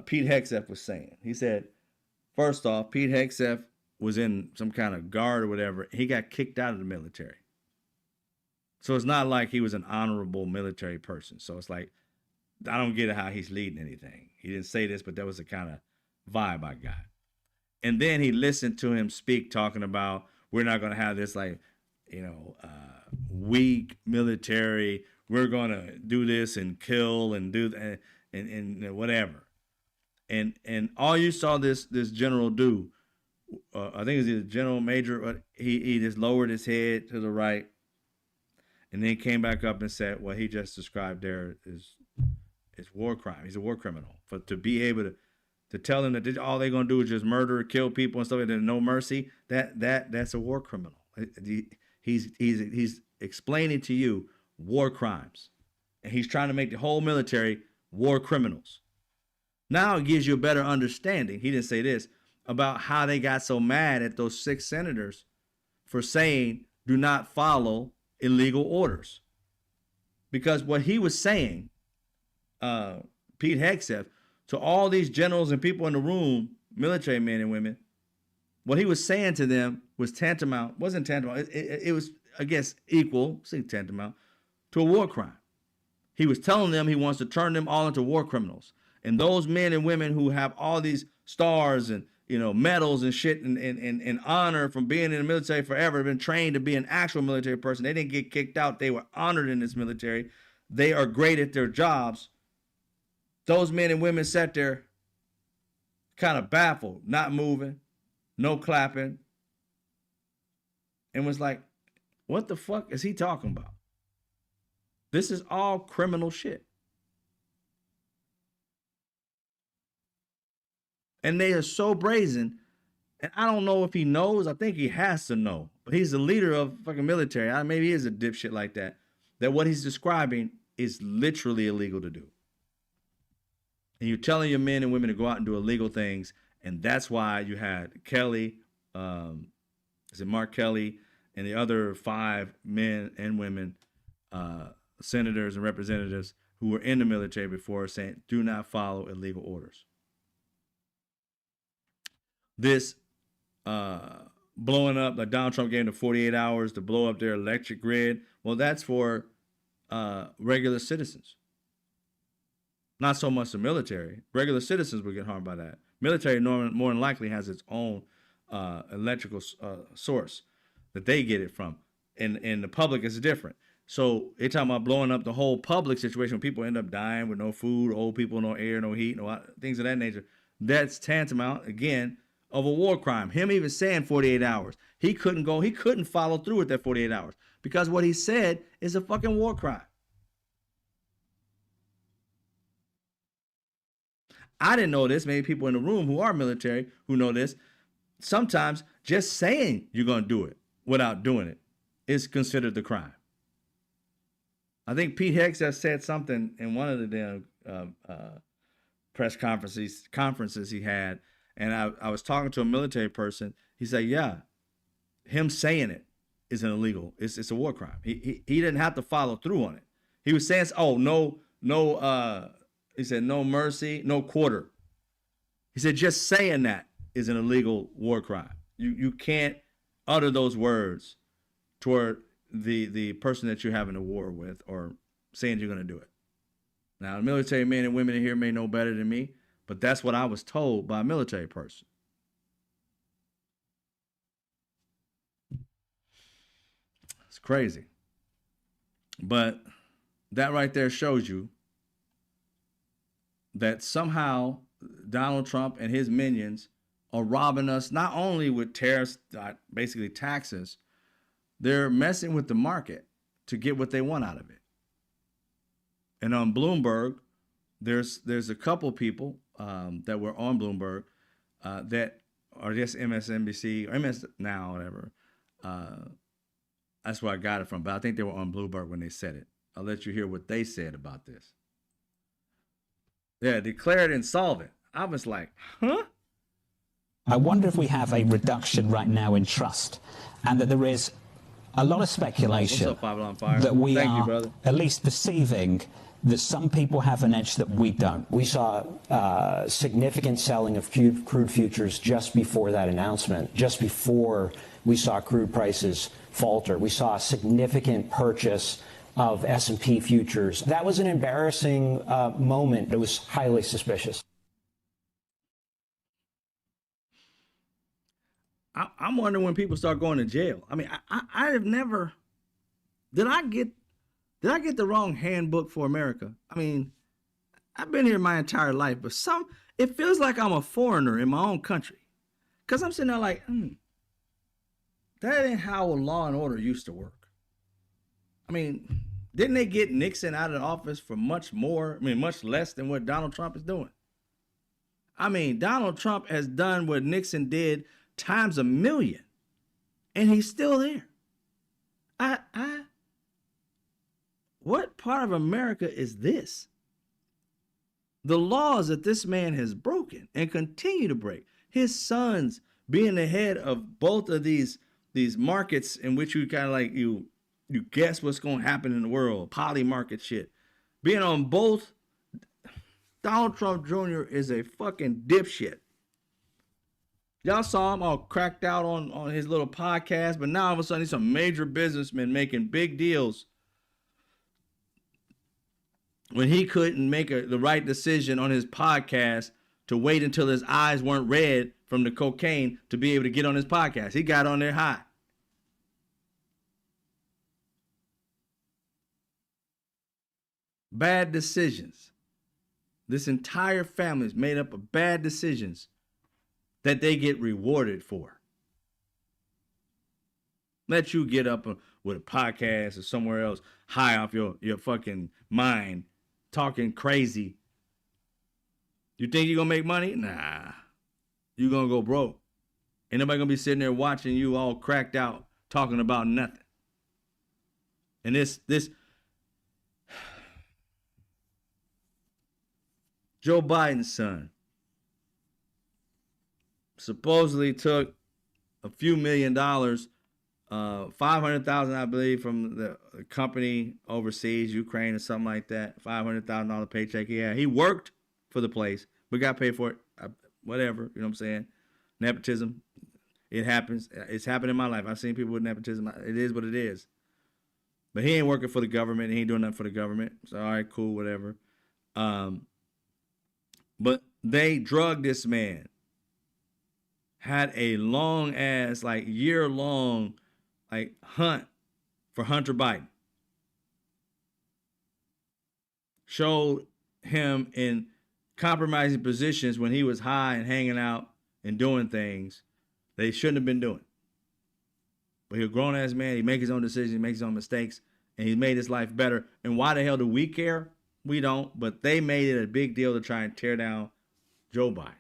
Pete Hegseth was saying. He said, first off, Pete Hegseth was in some kind of guard or whatever. He got kicked out of the military. So it's not like he was an honorable military person. So it's like, I don't get how he's leading anything. He didn't say this, but that was the kind of vibe I got. And then he listened to him speak, talking about, we're not going to have this weak military. We're going to do this and kill and do that and whatever. And all you saw this general do, I think it was either general major, but he just lowered his head to the right and then came back up and said, what he just described there is war crime. He's a war criminal. To be able to tell them that all they're gonna do is just murder, kill people and stuff, and there's no mercy, that's a war criminal. He's explaining to you war crimes, and he's trying to make the whole military war criminals. Now it gives you a better understanding. He didn't say this about how they got so mad at those 6 senators for saying do not follow illegal orders, because what he was saying, Pete Hegseth, to all these generals and people in the room, military men and women, what he was saying to them was wasn't tantamount. It was, I guess, tantamount to a war crime. He was telling them he wants to turn them all into war criminals. And those men and women who have all these stars and medals and shit and honor from being in the military forever, been trained to be an actual military person. They didn't get kicked out. They were honored in this military. They are great at their jobs. Those men and women sat there kind of baffled, not moving, no clapping, and was like, what the fuck is he talking about? This is all criminal shit. And they are so brazen. And I don't know if he knows. I think he has to know. But he's the leader of fucking military. Maybe he is a dipshit like that. That what he's describing is literally illegal to do. And you're telling your men and women to go out and do illegal things. And that's why you had Kelly, Mark Kelly, and the other 5 men and women, senators and representatives who were in the military before, saying, do not follow illegal orders. This blowing up, like Donald Trump gave them 48 hours to blow up their electric grid. Well, that's for regular citizens. Not so much the military. Regular citizens will get harmed by that. Military more than likely has its own electrical source that they get it from. And the public is different. So they're talking about blowing up the whole public situation when people end up dying with no food, old people, no air, no heat, no things of that nature. That's tantamount, again, of a war crime. Him even saying 48 hours. He couldn't follow through with that 48 hours because what he said is a fucking war crime. I didn't know this. Maybe people in the room who are military who know this. Sometimes just saying you're going to do it without doing it is considered the crime. I think Pete Hegseth said something in one of the damn press conferences he had, and I was talking to a military person. He said, "Yeah, him saying it is an illegal. It's a war crime. He didn't have to follow through on it. He was saying, oh no." He said, no mercy, no quarter. He said, just saying that is an illegal war crime. You can't utter those words toward the person that you're having a war with or saying you're going to do it. Now, the military men and women in here may know better than me, but that's what I was told by a military person. It's crazy. But that right there shows you that somehow Donald Trump and his minions are robbing us not only with tariffs, basically taxes, they're messing with the market to get what they want out of it. And on Bloomberg, there's a couple people that were on Bloomberg that are just MSNBC or MS Now, whatever. That's where I got it from. But I think they were on Bloomberg when they said it. I'll let you hear what they said about this. Yeah, declared insolvent. I was like, huh? I wonder if we have a reduction right now in trust, and that there is a lot of speculation What's up, Five on Fire? that we Thank you, are brother. at least perceiving that some people have an edge that we don't. We saw significant selling of crude futures just before that announcement, just before we saw crude prices falter. We saw a significant purchase of S&P futures. That was an embarrassing moment. It was highly suspicious. I'm wondering when people start going to jail. I mean, I have never. Did I get the wrong handbook for America? I mean, I've been here my entire life, but it feels like I'm a foreigner in my own country, because I'm sitting there like, that ain't how law and order used to work. I mean, didn't they get Nixon out of the office for much less than what Donald Trump is doing? I mean, Donald Trump has done what Nixon did times a million, and he's still there. What part of America is this? The laws that this man has broken and continue to break. His sons being the head of both of these markets in which you kind of like you guess what's going to happen in the world, poly market shit. Being on both. Donald Trump Jr. is a fucking dipshit. Y'all saw him all cracked out on his little podcast, but now all of a sudden he's some major businessman making big deals when he couldn't make the right decision on his podcast to wait until his eyes weren't red from the cocaine to be able to get on his podcast. He got on there hot. Bad decisions. This entire family is made up of bad decisions that they get rewarded for. Let you get up with a podcast or somewhere else high off your fucking mind, talking crazy. You think you're going to make money? Nah. You're going to go broke. Ain't nobody going to be sitting there watching you all cracked out talking about nothing. And this Joe Biden's son supposedly took a few $1,000,000, 500,000, I believe, from the company overseas, Ukraine or something like that. $500,000 paycheck he had. He worked for the place, but got paid for it. Whatever, you know what I'm saying? Nepotism, it happens. It's happened in my life. I've seen people with nepotism. It is what it is. But he ain't working for the government. He ain't doing nothing for the government. So all right, cool, whatever. But they drugged this man. Had a long ass, like year-long, like hunt for Hunter Biden. Showed him in compromising positions when he was high and hanging out and doing things they shouldn't have been doing. But he's a grown-ass man. He makes his own decisions. He makes his own mistakes. And he made his life better. And why the hell do we care? We don't. But they made it a big deal to try and tear down Joe Biden.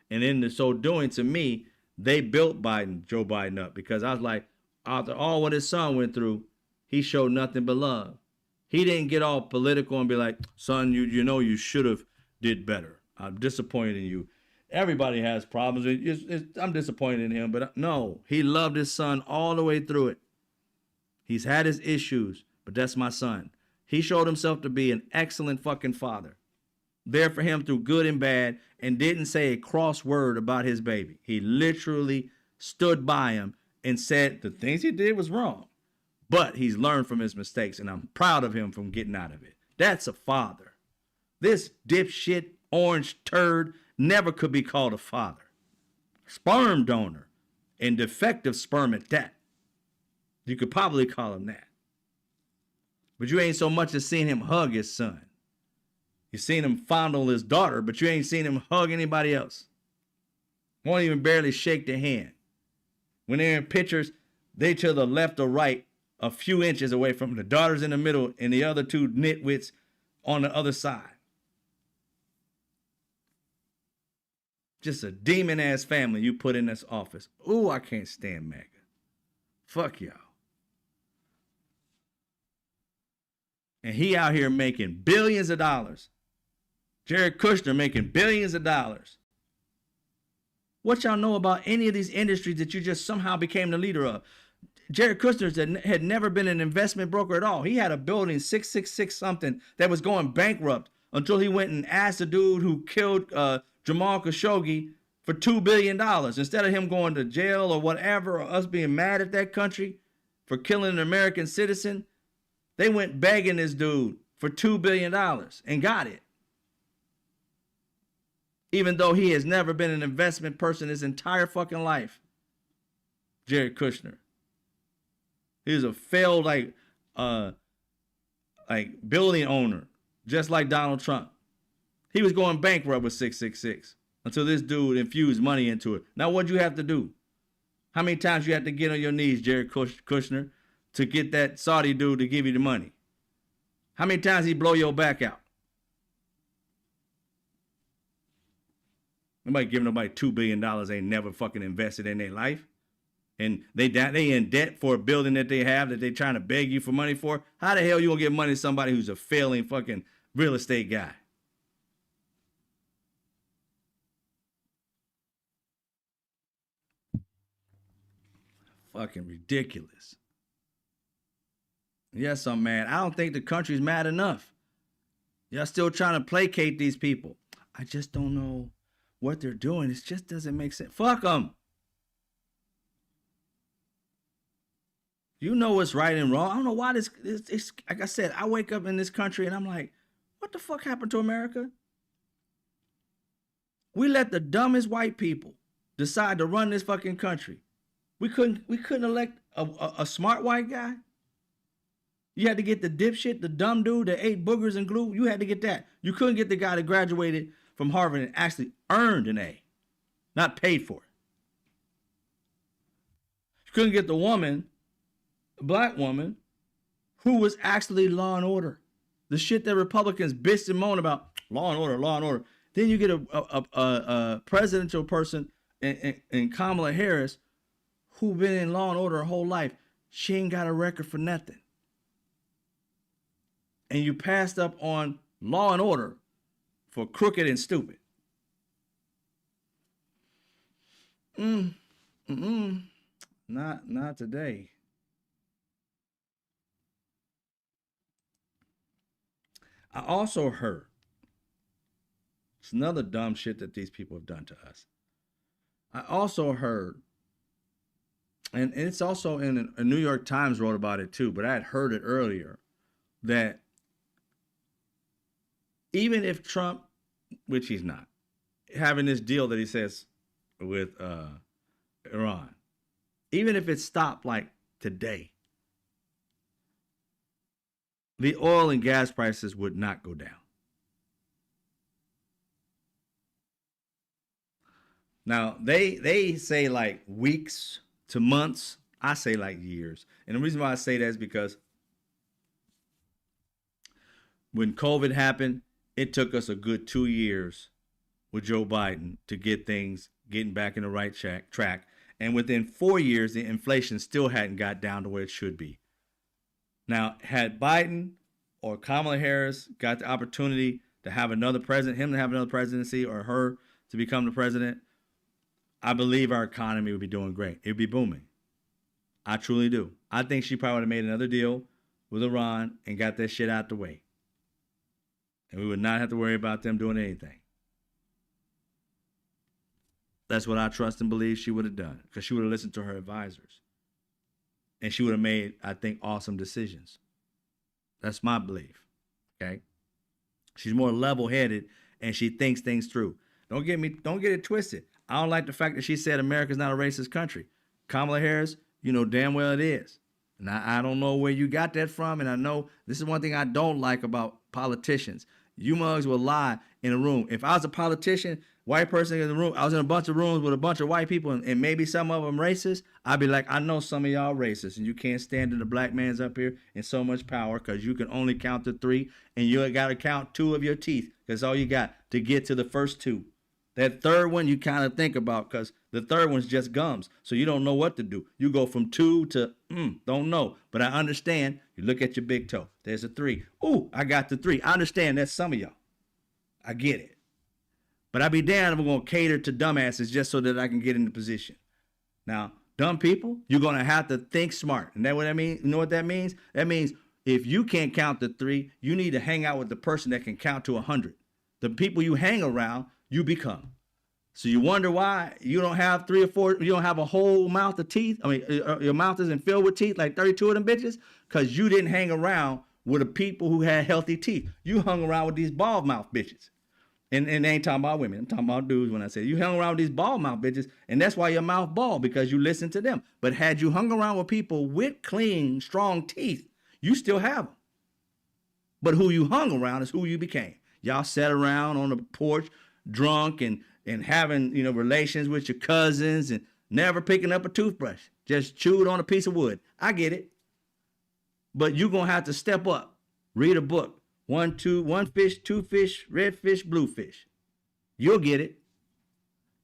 And in so doing, to me, they built Joe Biden up, because I was like, after all what his son went through, he showed nothing but love. He didn't get all political and be like, son, you know you should have did better. I'm disappointed in you. Everybody has problems. I'm disappointed in him, but no, he loved his son all the way through it. He's had his issues, but that's my son. He showed himself to be an excellent fucking father. There for him through good and bad, and didn't say a cross word about his baby. He literally stood by him and said the things he did was wrong, but he's learned from his mistakes, and I'm proud of him from getting out of it. That's a father. This dipshit orange turd never could be called a father. Sperm donor, and defective sperm at that. You could probably call him that. But you ain't so much as seen him hug his son. You seen him fondle his daughter, but you ain't seen him hug anybody else. Won't even barely shake their hand. When they're in pictures, they to the left or right, a few inches away from the daughter's in the middle and the other two nitwits on the other side. Just a demon ass family you put in this office. Ooh, I can't stand MAGA. Fuck y'all. And he out here making billions of dollars. Jared Kushner making billions of dollars. What y'all know about any of these industries that you just somehow became the leader of? Jared Kushner had never been an investment broker at all. He had a building 666 something that was going bankrupt until he went and asked the dude who killed Jamal Khashoggi for $2 billion. Instead of him going to jail or whatever, or us being mad at that country for killing an American citizen, they went begging this dude for $2 billion and got it. Even though he has never been an investment person his entire fucking life. Jared Kushner. He was a failed building owner, just like Donald Trump. He was going bankrupt with 666 until this dude infused money into it. Now what'd you have to do? How many times you have to get on your knees, Jared Kushner, to get that Saudi dude to give you the money? How many times he blow your back out? Nobody giving nobody $2 billion ain't never fucking invested in their life. And they in debt for a building that they have that they trying to beg you for money for. How the hell you gonna give money to somebody who's a failing fucking real estate guy? Fucking ridiculous. Yes, I'm mad. I don't think the country's mad enough. Y'all still trying to placate these people. I just don't know what they're doing. It just doesn't make sense. Fuck them. You know what's right and wrong. I don't know why this like I said, I wake up in this country and I'm like, what the fuck happened to America? We let the dumbest white people decide to run this fucking country. We couldn't elect a smart white guy. You had to get the dipshit, the dumb dude that ate boogers and glue. You had to get that. You couldn't get the guy that graduated from Harvard and actually earned an A, not paid for it. You couldn't get the woman, a black woman, who was actually law and order. The shit that Republicans bitch and moan about, law and order, law and order. Then you get a presidential person in Kamala Harris who been in law and order her whole life. She ain't got a record for nothing. And you passed up on law and order for crooked and stupid. Not today. I also heard, it's another dumb shit that these people have done to us. I also heard, and it's also in a New York Times wrote about it too, but I had heard it earlier, that even if Trump, which he's not, having this deal that he says with Iran, even if it stopped like today, the oil and gas prices would not go down. Now, they say like weeks to months. I say like years. And the reason why I say that is because when COVID happened, it took us a good 2 years with Joe Biden to get things getting back in the right track. And within 4 years, the inflation still hadn't got down to where it should be. Now, had Biden or Kamala Harris got the opportunity to have another president, him to have another presidency, or her to become the president, I believe our economy would be doing great. It would be booming. I truly do. I think she probably would have made another deal with Iran and got that shit out the way. And we would not have to worry about them doing anything. That's what I trust and believe she would have done, because she would have listened to her advisors. And she would have made, I think, awesome decisions. That's my belief. Okay? She's more level-headed and she thinks things through. Don't get it twisted. I don't like the fact that she said America's not a racist country. Kamala Harris, you know damn well it is. And I don't know where you got that from. And I know this is one thing I don't like about politicians. You mugs will lie in a room. If I was a politician, white person in the room, I was in a bunch of rooms with a bunch of white people, and maybe some of them racist, I'd be like, I know some of y'all racist, and you can't stand in the black man's up here in so much power because you can only count to 3, and you got to count 2 of your teeth because all you got to get to the first 2. That third one you kind of think about because the third one's just gums. So you don't know what to do. You go from 2 to, don't know. But I understand. You look at your big toe. There's a 3. Ooh, I got the 3. I understand that's some of y'all. I get it. But I'd be damned if I'm going to cater to dumbasses just so that I can get in the position. Now, dumb people, you're going to have to think smart. And that what I mean? You know what that means? That means if you can't count to 3, you need to hang out with the person that can count to 100. The people you hang around, you become. So you wonder why you don't have 3 or 4, you don't have a whole mouth of teeth. I mean, your mouth isn't filled with teeth like 32 of them bitches because you didn't hang around with the people who had healthy teeth. You hung around with these bald mouth bitches. And they ain't talking about women. I'm talking about dudes when I say you hung around with these bald mouth bitches, and that's why your mouth bald, because you listen to them. But had you hung around with people with clean, strong teeth, you still have them. But who you hung around is who you became. Y'all sat around on the porch drunk and having, relations with your cousins and never picking up a toothbrush. Just chewed on a piece of wood. I get it. But you're going to have to step up. Read a book. 1 fish, 2 fish, red fish, blue fish. You'll get it.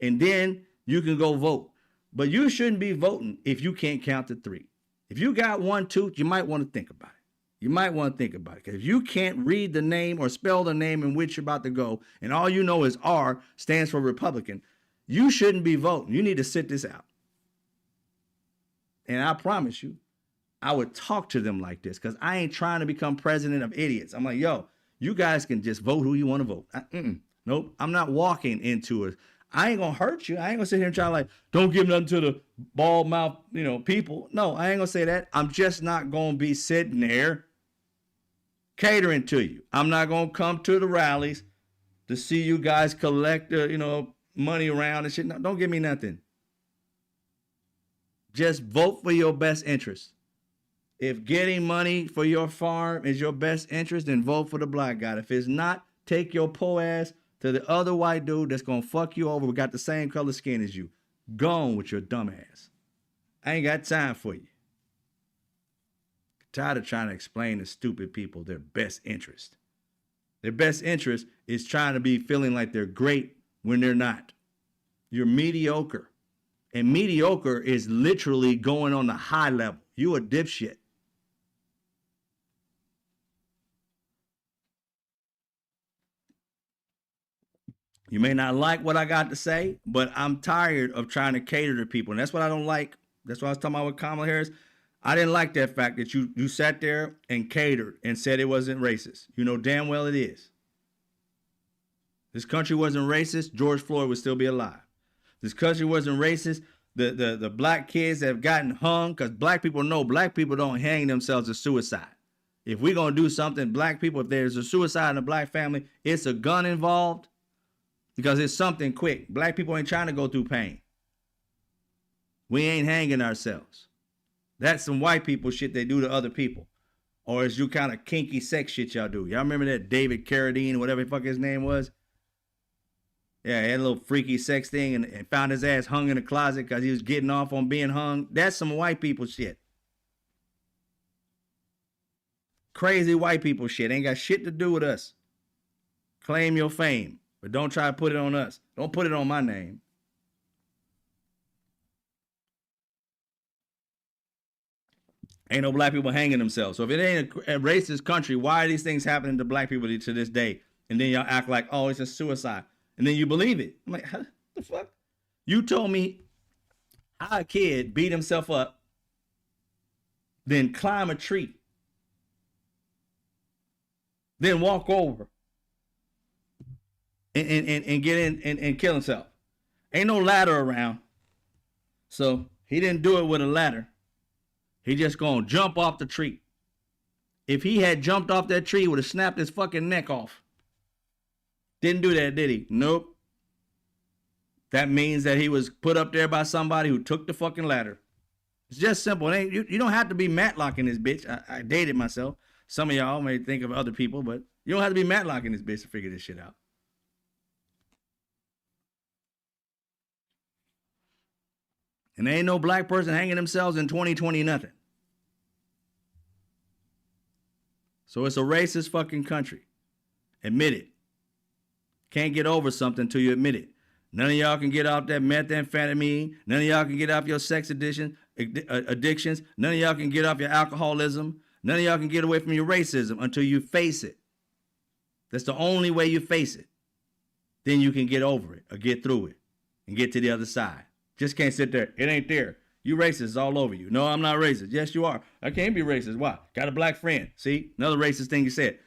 And then you can go vote. But you shouldn't be voting if you can't count to 3. If you got 1 tooth, you might want to think about it. You might want to think about it. Because if you can't read the name or spell the name in which you're about to go, and all you know is R stands for Republican, you shouldn't be voting. You need to sit this out. And I promise you, I would talk to them like this because I ain't trying to become president of idiots. I'm like, yo, you guys can just vote who you want to vote. Nope, I'm not walking into it. I ain't going to hurt you. I ain't going to sit here and try to don't give nothing to the bald mouth, people. No, I ain't going to say that. I'm just not going to be sitting there catering to you. I'm not going to come to the rallies to see you guys collect, money around and shit. No, don't give me nothing. Just vote for your best interest. If getting money for your farm is your best interest, then vote for the black guy. If it's not, take your po ass to the other white dude that's going to fuck you over. We got the same color skin as you. Gone with your dumb ass. I ain't got time for you. Tired of trying to explain to stupid people their best interest. Their best interest is trying to be feeling like they're great when they're not. You're mediocre. And mediocre is literally going on the high level. You a dipshit. You may not like what I got to say, but I'm tired of trying to cater to people. And that's what I don't like. That's what I was talking about with Kamala Harris. I didn't like that fact that you sat there and catered and said it wasn't racist. You know damn well it is. This country wasn't racist, George Floyd would still be alive. This country wasn't racist, the black kids that have gotten hung, because black people know black people don't hang themselves as suicide. If we're going to do something, black people, if there's a suicide in a black family, it's a gun involved because it's something quick. Black people ain't trying to go through pain. We ain't hanging ourselves. That's some white people shit they do to other people. Or it's you kind of kinky sex shit y'all do. Y'all remember that David Carradine, whatever the fuck his name was? Yeah, he had a little freaky sex thing and found his ass hung in a closet because he was getting off on being hung. That's some white people shit. Crazy white people shit. Ain't got shit to do with us. Claim your fame, but don't try to put it on us. Don't put it on my name. Ain't no black people hanging themselves. So if it ain't a racist country, why are these things happening to black people to this day? And then y'all act like, oh, it's a suicide. And then you believe it. I'm like, huh? The fuck? You told me how a kid beat himself up, then climb a tree, then walk over and get in and kill himself. Ain't no ladder around. So he didn't do it with a ladder. He just gonna jump off the tree. If he had jumped off that tree, he would have snapped his fucking neck off. Didn't do that, did he? Nope. That means that he was put up there by somebody who took the fucking ladder. It's just simple. You don't have to be Matlocking this bitch. I dated myself. Some of y'all may think of other people, but you don't have to be Matlocking this bitch to figure this shit out. And there ain't no black person hanging themselves in 2020 nothing. So it's a racist fucking country. Admit it. Can't get over something until you admit it. None of y'all can get off that methamphetamine. None of y'all can get off your sex addictions. None of y'all can get off your alcoholism. None of y'all can get away from your racism until you face it. That's the only way you face it. Then you can get over it or get through it and get to the other side. Just can't sit there. It ain't there. You racist all over you. No, I'm not racist. Yes, you are. I can't be racist. Why? Got a black friend. See? Another racist thing you said.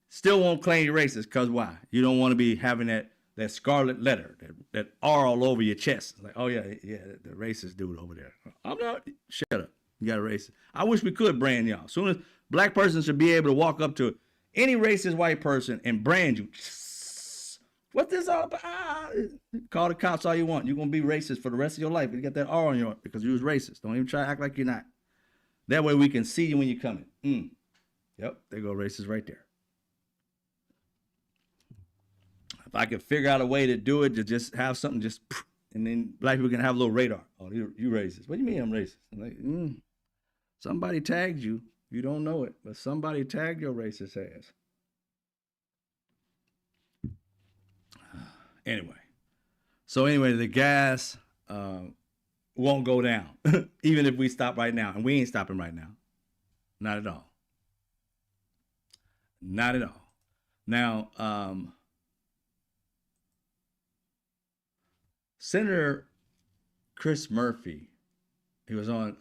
Still won't claim you're racist because why? You don't want to be having that scarlet letter, that R all over your chest. Like, oh, yeah, the racist dude over there. I'm not. Shut up. You got a racist. I wish we could brand y'all. Soon as black person should be able to walk up to any racist white person and brand you. What's this all about? Call the cops all you want. You're going to be racist for the rest of your life. You got that R on your because you was racist. Don't even try to act like you're not. That way we can see you when you're coming. Yep, there go racist right there. If I could figure out a way to do it, to just have something just, and then black people can have a little radar. Oh, you racist. What do you mean I'm racist? I'm like, somebody tagged you. You don't know it, but somebody tagged your racist ass. Anyway, the gas won't go down, even if we stop right now. And we ain't stopping right now. Not at all. Not at all. Now, Senator Chris Murphy, he was on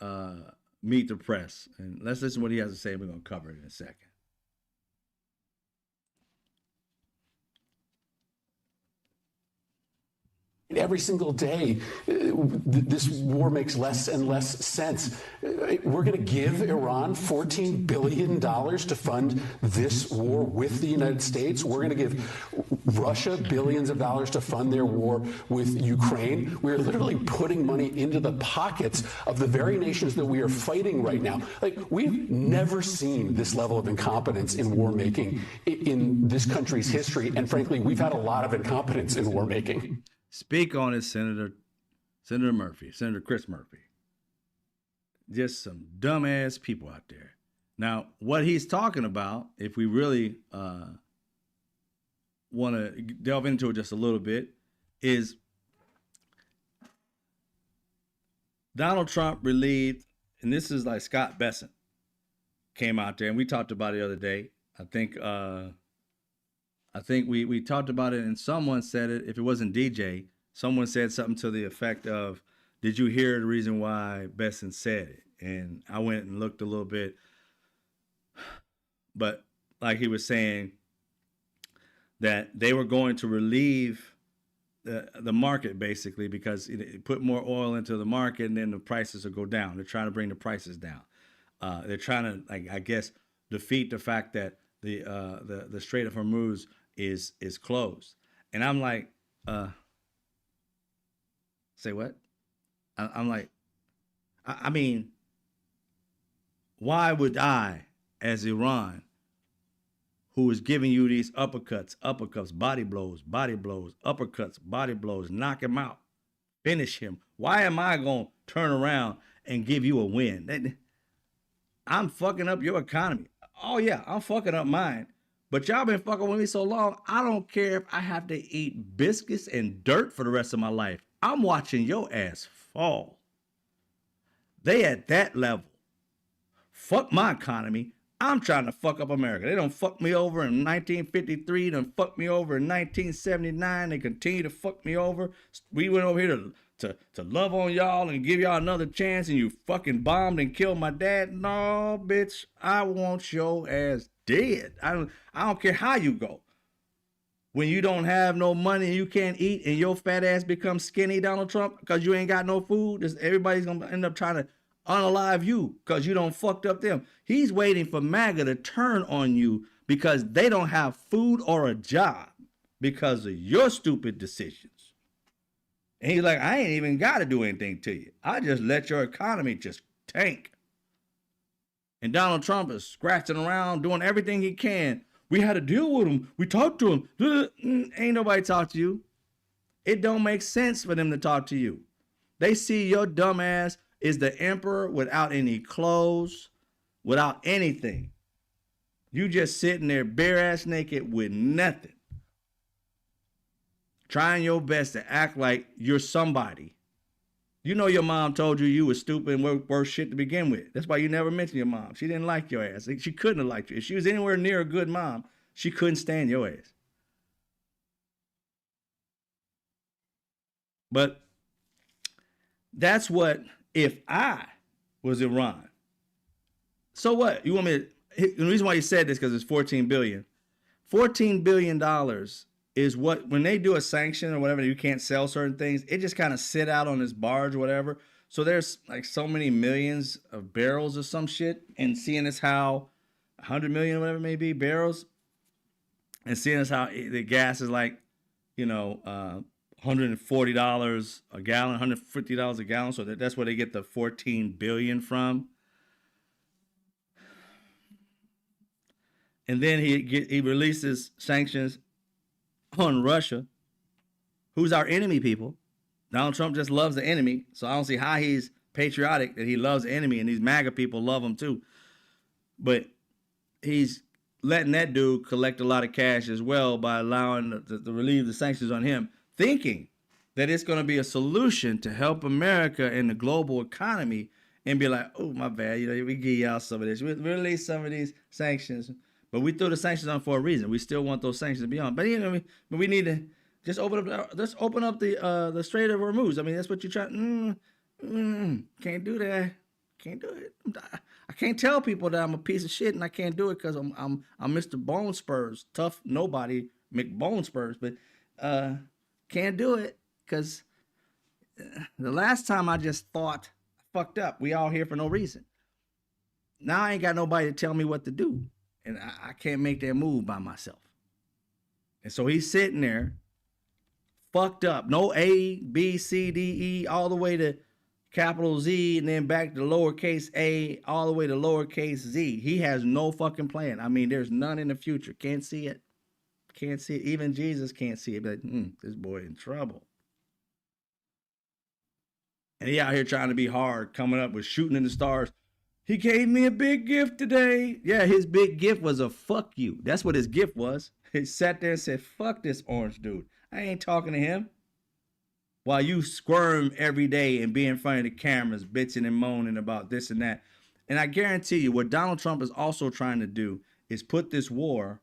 Meet the Press. And let's listen to what he has to say. We're going to cover it in a second. Every single day, this war makes less and less sense. We're going to give Iran $14 billion to fund this war with the United States. We're going to give Russia billions of dollars to fund their war with Ukraine. We're literally putting money into the pockets of the very nations that we are fighting right now. Like, we've never seen this level of incompetence in war making in this country's history. And frankly, we've had a lot of incompetence in war making. Speak on it, Senator Murphy, Senator Chris Murphy. Just some dumbass people out there. Now, what he's talking about, if we really want to delve into it just a little bit, is Donald Trump relieved, and this is like Scott Bessent came out there, and we talked about it the other day. I think we talked about it, and someone said it. If it wasn't DJ, someone said something to the effect of, "Did you hear the reason why Bessent said it?" And I went and looked a little bit, but like he was saying that they were going to relieve the market basically because it put more oil into the market, and then the prices will go down. They're trying to bring the prices down. They're trying to, like, I guess, defeat the fact that the Strait of Hormuz is closed. And I'm like, say what? I'm like, I mean, why would I, as Iran, who is giving you these uppercuts, body blows, uppercuts, body blows, knock him out, finish him, why am I going to turn around and give you a win? I'm fucking up your economy. Oh, yeah, I'm fucking up mine. But y'all been fucking with me so long, I don't care if I have to eat biscuits and dirt for the rest of my life. I'm watching your ass fall. They at that level. Fuck my economy. I'm trying to fuck up America. They done fuck me over in 1953, done fuck me over in 1979. They continue to fuck me over. We went over here to love on y'all and give y'all another chance, and you fucking bombed and killed my dad. No, bitch, I want your ass dead. I don't care how you go. When you don't have no money and you can't eat and your fat ass becomes skinny, Donald Trump, because you ain't got no food, everybody's going to end up trying to unalive you because you don't fucked up them. He's waiting for MAGA to turn on you because they don't have food or a job because of your stupid decisions. And he's like, I ain't even got to do anything to you. I just let your economy just tank. And Donald Trump is scratching around, doing everything he can. We had to deal with him. We talked to him. Ain't nobody talk to you. It don't make sense for them to talk to you. They see your dumb ass is the emperor without any clothes, without anything. You just sitting there bare ass naked with nothing. Trying your best to act like you're somebody. You know your mom told you you was stupid and worse shit to begin with. That's why you never mentioned your mom. She didn't like your ass. She couldn't have liked you. If she was anywhere near a good mom, she couldn't stand your ass. But that's what, if I was Iran. So what? You want me to, the reason why you said this because it's $14 billion. $14 billion is what, when they do a sanction or whatever, you can't sell certain things, it just kind of sit out on this barge or whatever. So there's like so many millions of barrels or some shit, and seeing as how 100 million or whatever it may be barrels, and seeing as how the gas is like, you know, $140 a gallon, $150 a gallon. So that's where they get the 14 billion from. And then he releases sanctions on Russia, who's our enemy, people. Donald Trump just loves the enemy, so I don't see how he's patriotic that he loves the enemy, and these MAGA people love him too. But he's letting that dude collect a lot of cash as well by allowing to relieve the sanctions on him, thinking that it's going to be a solution to help America and the global economy, and be like, oh, my bad, you know, we give y'all some of this. We release some of these sanctions. But we threw the sanctions on for a reason. We still want those sanctions to be on. But you know, we need to just open up. Let's open up the Strait of Hormuz. I mean, that's what you're trying. Can't do that. Can't do it. I can't tell people that I'm a piece of shit and I can't do it because I'm Mr. Bone Spurs, tough nobody McBone Spurs. But can't do it because the last time I just thought I fucked up. We all here for no reason. Now I ain't got nobody to tell me what to do. And I can't make that move by myself. And so he's sitting there, fucked up. No A, B, C, D, E, all the way to capital Z, and then back to lowercase a, all the way to lowercase z. He has no fucking plan. I mean, there's none in the future. Can't see it. Can't see it. Even Jesus can't see it. But this boy in trouble. And he out here trying to be hard, coming up with shooting in the stars. He gave me a big gift today. Yeah, his big gift was a fuck you. That's what his gift was. He sat there and said, fuck this orange dude. I ain't talking to him. While you squirm every day and be in front of the cameras, bitching and moaning about this and that. And I guarantee you, what Donald Trump is also trying to do is put this war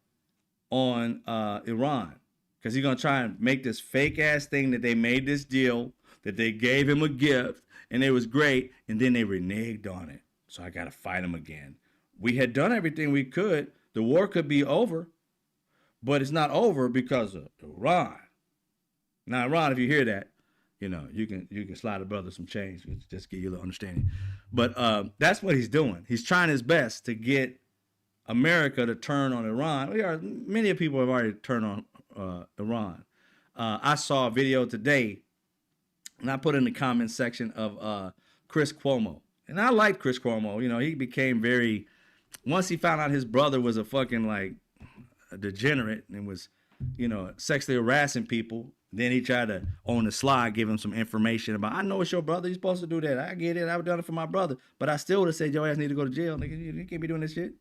on Iran. Because he's going to try and make this fake ass thing that they made this deal, that they gave him a gift, and it was great, and then they reneged on it. So I got to fight him again. We had done everything we could. The war could be over, but it's not over because of Iran. Now, Iran, if you hear that, you know, you can slide a brother some change, just give you a little understanding. But that's what he's doing. He's trying his best to get America to turn on Iran. Many people have already turned on Iran. I saw a video today, and I put in the comment section of Chris Cuomo. And I like Chris Cuomo. You know, he became very, once he found out his brother was a fucking like a degenerate and was, you know, sexually harassing people, then he tried to, on the slide, give him some information about, I know it's your brother, you're supposed to do that. I get it, I've done it for my brother. But I still would have said, your ass need to go to jail. Nigga, you can't be doing this shit.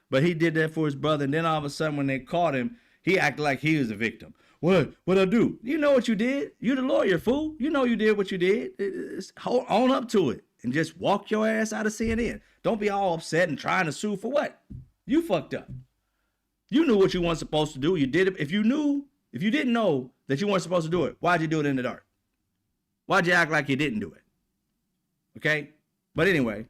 But he did that for his brother. And then all of a sudden when they caught him, he acted like he was a victim. What'd I do? You know what you did. You the lawyer, fool. You know you did what you did. Hold on up to it. And just walk your ass out of CNN. Don't be all upset and trying to sue for what? You fucked up. You knew what you weren't supposed to do. You did it. If you didn't know that you weren't supposed to do it, why'd you do it in the dark? Why'd you act like you didn't do it? Okay? But anyway,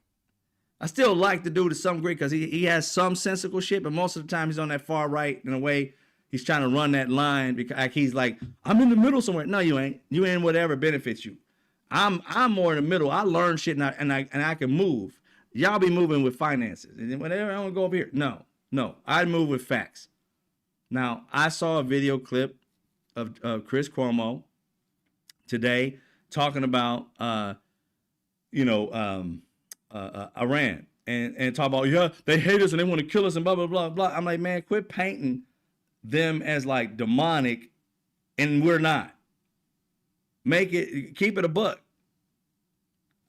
I still like the dude to some degree because he has some sensical shit, but most of the time he's on that far right in a way. He's trying to run that line because he's like, I'm in the middle somewhere. No, you ain't. You in whatever benefits you. I'm more in the middle. I learn shit and I can move. Y'all be moving with finances. And whenever I want to go over here. No. I move with facts. Now, I saw a video clip of Chris Cuomo today talking about Iran and talk about, yeah, they hate us and they want to kill us and blah, blah, blah, blah. I'm like, man, quit painting them as like demonic, and we're not. Keep it a buck.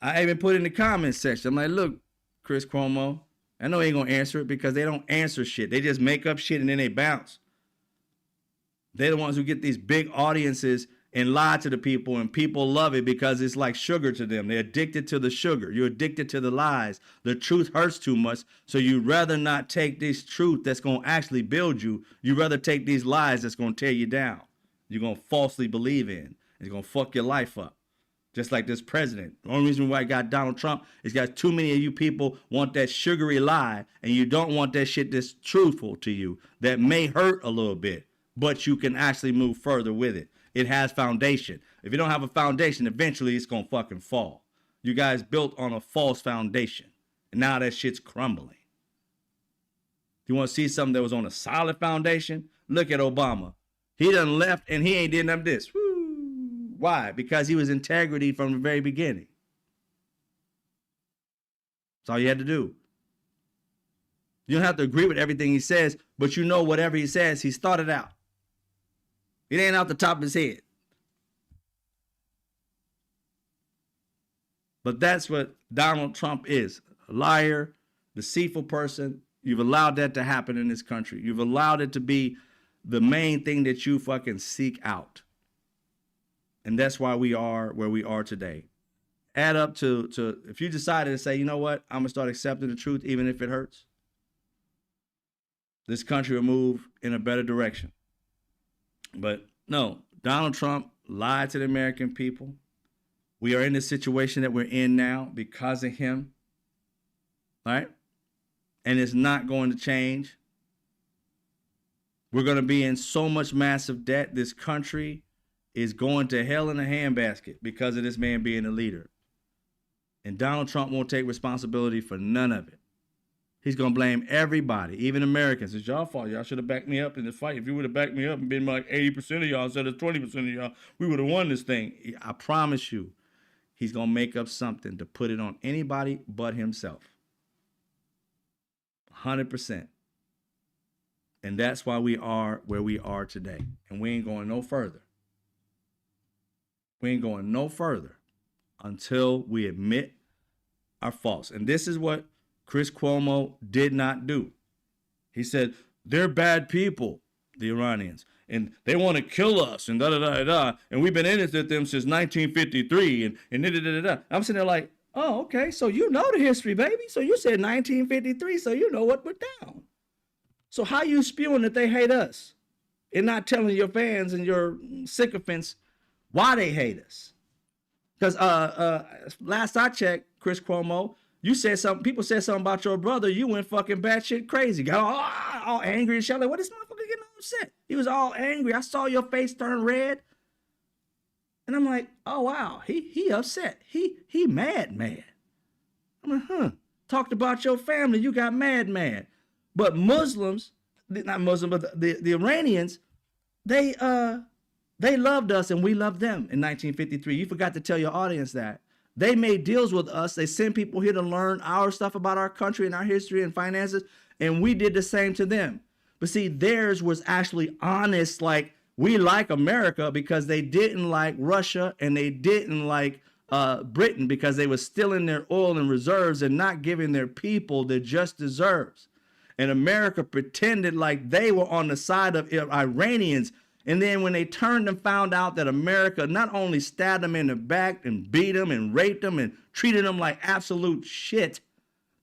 I even put in the comment section. I'm like, look, Chris Cuomo, I know he ain't gonna answer it because they don't answer shit. They just make up shit and then they bounce. They're the ones who get these big audiences and lie to the people, and people love it because it's like sugar to them. They're addicted to the sugar. You're addicted to the lies. The truth hurts too much, so you'd rather not take this truth that's going to actually build you. You'd rather take these lies that's going to tear you down. You're going to falsely believe in. It's going to fuck your life up. Just like this president. The only reason why I got Donald Trump is because too many of you people want that sugary lie, and you don't want that shit that's truthful to you, that may hurt a little bit, but you can actually move further with it. It has foundation. If you don't have a foundation, eventually it's going to fucking fall. You guys built on a false foundation, and now that shit's crumbling. You want to see something that was on a solid foundation? Look at Obama. He done left and he ain't did none of this. Woo. Why? Because he was integrity from the very beginning. That's all you had to do. You don't have to agree with everything he says, but you know whatever he says, he's thought it out. It ain't out the top of his head. But that's what Donald Trump is. A liar, deceitful person. You've allowed that to happen in this country. You've allowed it to be the main thing that you fucking seek out. And that's why we are where we are today. Add up to if you decided to say, you know what, I'm going to start accepting the truth even if it hurts, this country will move in a better direction. But no, Donald Trump lied to the American people. We are in the situation that we're in now because of him. Right? And it's not going to change. We're going to be in so much massive debt. This country is going to hell in a handbasket because of this man being a leader. And Donald Trump won't take responsibility for none of it. He's going to blame everybody, even Americans. It's y'all fault. Y'all should have backed me up in the fight. If you would have backed me up and been like 80% of y'all instead of 20% of y'all, we would have won this thing. I promise you, he's going to make up something to put it on anybody but himself. 100%. And that's why we are where we are today. And we ain't going no further. We ain't going no further until we admit our faults. And this is what Chris Cuomo did not do. He said, they're bad people, the Iranians, and they want to kill us, and da-da-da-da-da, and we've been in it with them since 1953, and da-da-da-da-da. I'm sitting there like, oh, okay, so you know the history, baby. So you said 1953, so you know what went down. So how you spewing that they hate us and not telling your fans and your sycophants why they hate us? Because last I checked, Chris Cuomo, you said something, people said something about your brother, you went fucking batshit crazy. Got all angry and shit. Like, what is this motherfucker getting all upset? He was all angry. I saw your face turn red. And I'm like, oh wow, he upset. He mad. I'm like, talked about your family, you got mad. But Muslims, not Muslims, but the Iranians, they loved us and we loved them in 1953. You forgot to tell your audience that. They made deals with us. They sent people here to learn our stuff about our country and our history and finances, and we did the same to them. But see, theirs was actually honest, like, we like America because they didn't like Russia and they didn't like Britain because they were stealing their oil and reserves and not giving their people their just deserves. And America pretended like they were on the side of Iranians. And then when they turned and found out that America not only stabbed them in the back and beat them and raped them and treated them like absolute shit,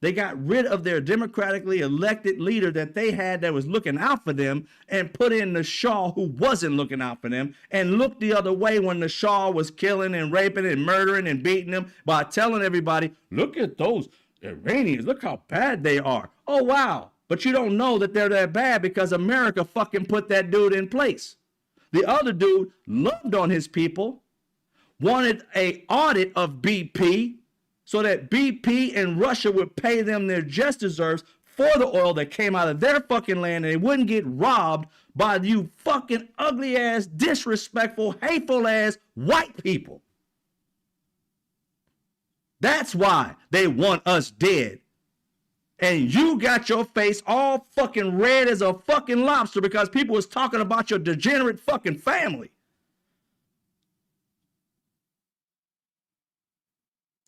they got rid of their democratically elected leader that they had that was looking out for them and put in the Shah who wasn't looking out for them and looked the other way when the Shah was killing and raping and murdering and beating them by telling everybody, look at those Iranians, look how bad they are. Oh, wow. But you don't know that they're that bad because America fucking put that dude in place. The other dude loved on his people, wanted an audit of BP so that BP and Russia would pay them their just deserves for the oil that came out of their fucking land and they wouldn't get robbed by you fucking ugly ass, disrespectful, hateful ass white people. That's why they want us dead. And you got your face all fucking red as a fucking lobster because people was talking about your degenerate fucking family.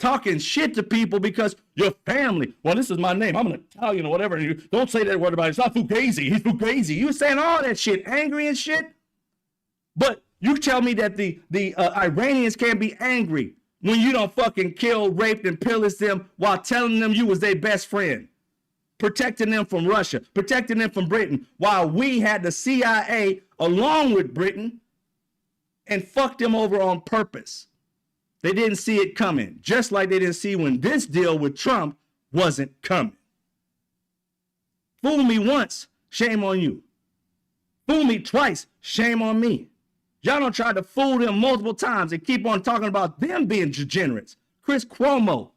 talking shit to people because your family, well, this is my name, I'm an Italian or whatever, and you don't say that word about it. It's not Fugazi, he's Fugazi. You were saying all that shit, angry and shit. But you tell me that the Iranians can't be angry when you don't fucking kill, raped, and pillaged them while telling them you was their best friend, protecting them from Russia, protecting them from Britain, while we had the CIA along with Britain and fucked them over on purpose. They didn't see it coming, just like they didn't see when this deal with Trump wasn't coming. Fool me once, shame on you. Fool me twice, shame on me. Y'all don't try to fool them multiple times and keep on talking about them being degenerates. Chris Cuomo,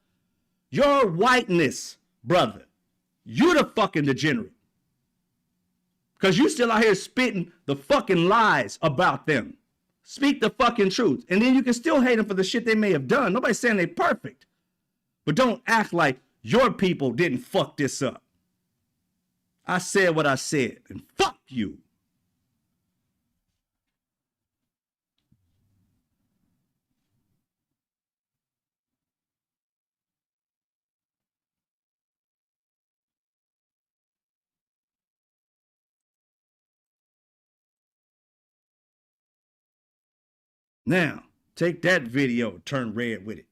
your whiteness, brother, you're the fucking degenerate. Because you still out here spitting the fucking lies about them. Speak the fucking truth. And then you can still hate them for the shit they may have done. Nobody's saying they're perfect. But don't act like your people didn't fuck this up. I said what I said, and fuck you. Now, take that video, turn red with it.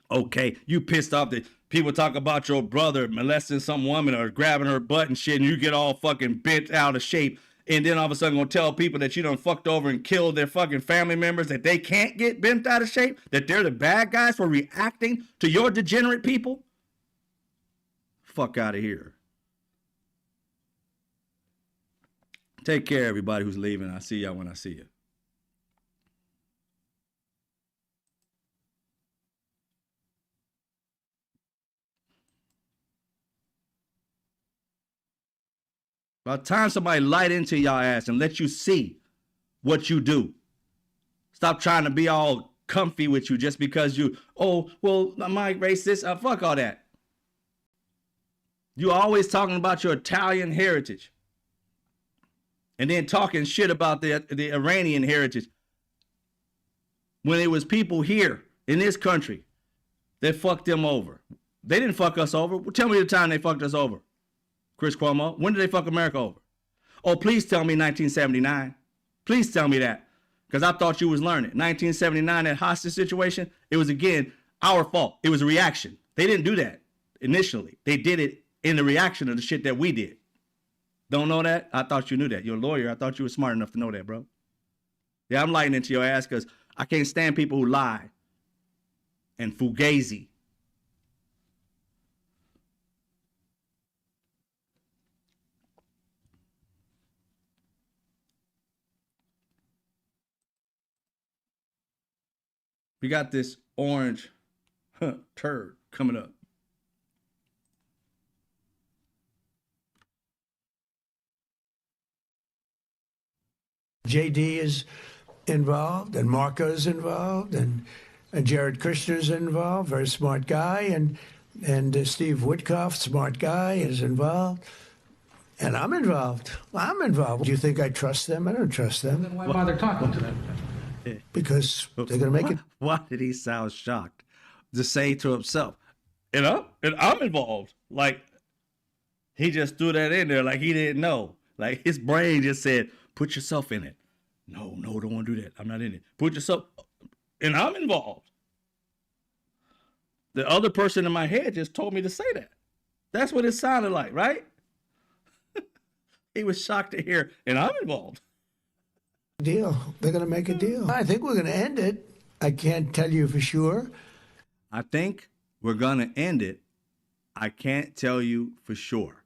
Okay, you pissed off that people talk about your brother molesting some woman or grabbing her butt and shit, and you get all fucking bent out of shape, and then all of a sudden gonna tell people that you done fucked over and killed their fucking family members, that they can't get bent out of shape, that they're the bad guys for reacting to your degenerate people? Fuck out of here. Take care, everybody who's leaving. I'll see y'all when I see you. By the time somebody light into y'all ass and let you see what you do. Stop trying to be all comfy with you just because you, oh, well, my racist. Fuck all that. You always talking about your Italian heritage. And then talking shit about the Iranian heritage. When it was people here in this country that fucked them over. They didn't fuck us over. Well, tell me the time they fucked us over. Chris Cuomo, when did they fuck America over? Oh, please tell me 1979. Please tell me that. Because I thought you was learning. 1979, that hostage situation, it was, again, our fault. It was a reaction. They didn't do that initially. They did it in the reaction of the shit that we did. Don't know that? I thought you knew that. You're a lawyer. I thought you were smart enough to know that, bro. Yeah, I'm lighting into your ass because I can't stand people who lie. And fugazi. We got this orange turd coming up. JD is involved, and Marco is involved, and Jared Kushner's involved, very smart guy, and Steve Witkoff, smart guy, is involved. And I'm involved. I'm involved. Do you think I trust them? I don't trust them. Then why bother talking to them? Because they're going to make it. Why did he sound shocked to say to himself, and I'm involved? Like, he just threw that in there like he didn't know. Like, his brain just said, put yourself in it. No, don't want to do that. I'm not in it. Put yourself, and I'm involved. The other person in my head just told me to say that. That's what it sounded like, right? He was shocked to hear, and I'm involved. Deal. They're going to make a deal. I think we're going to end it. I can't tell you for sure. I think we're going to end it. I can't tell you for sure.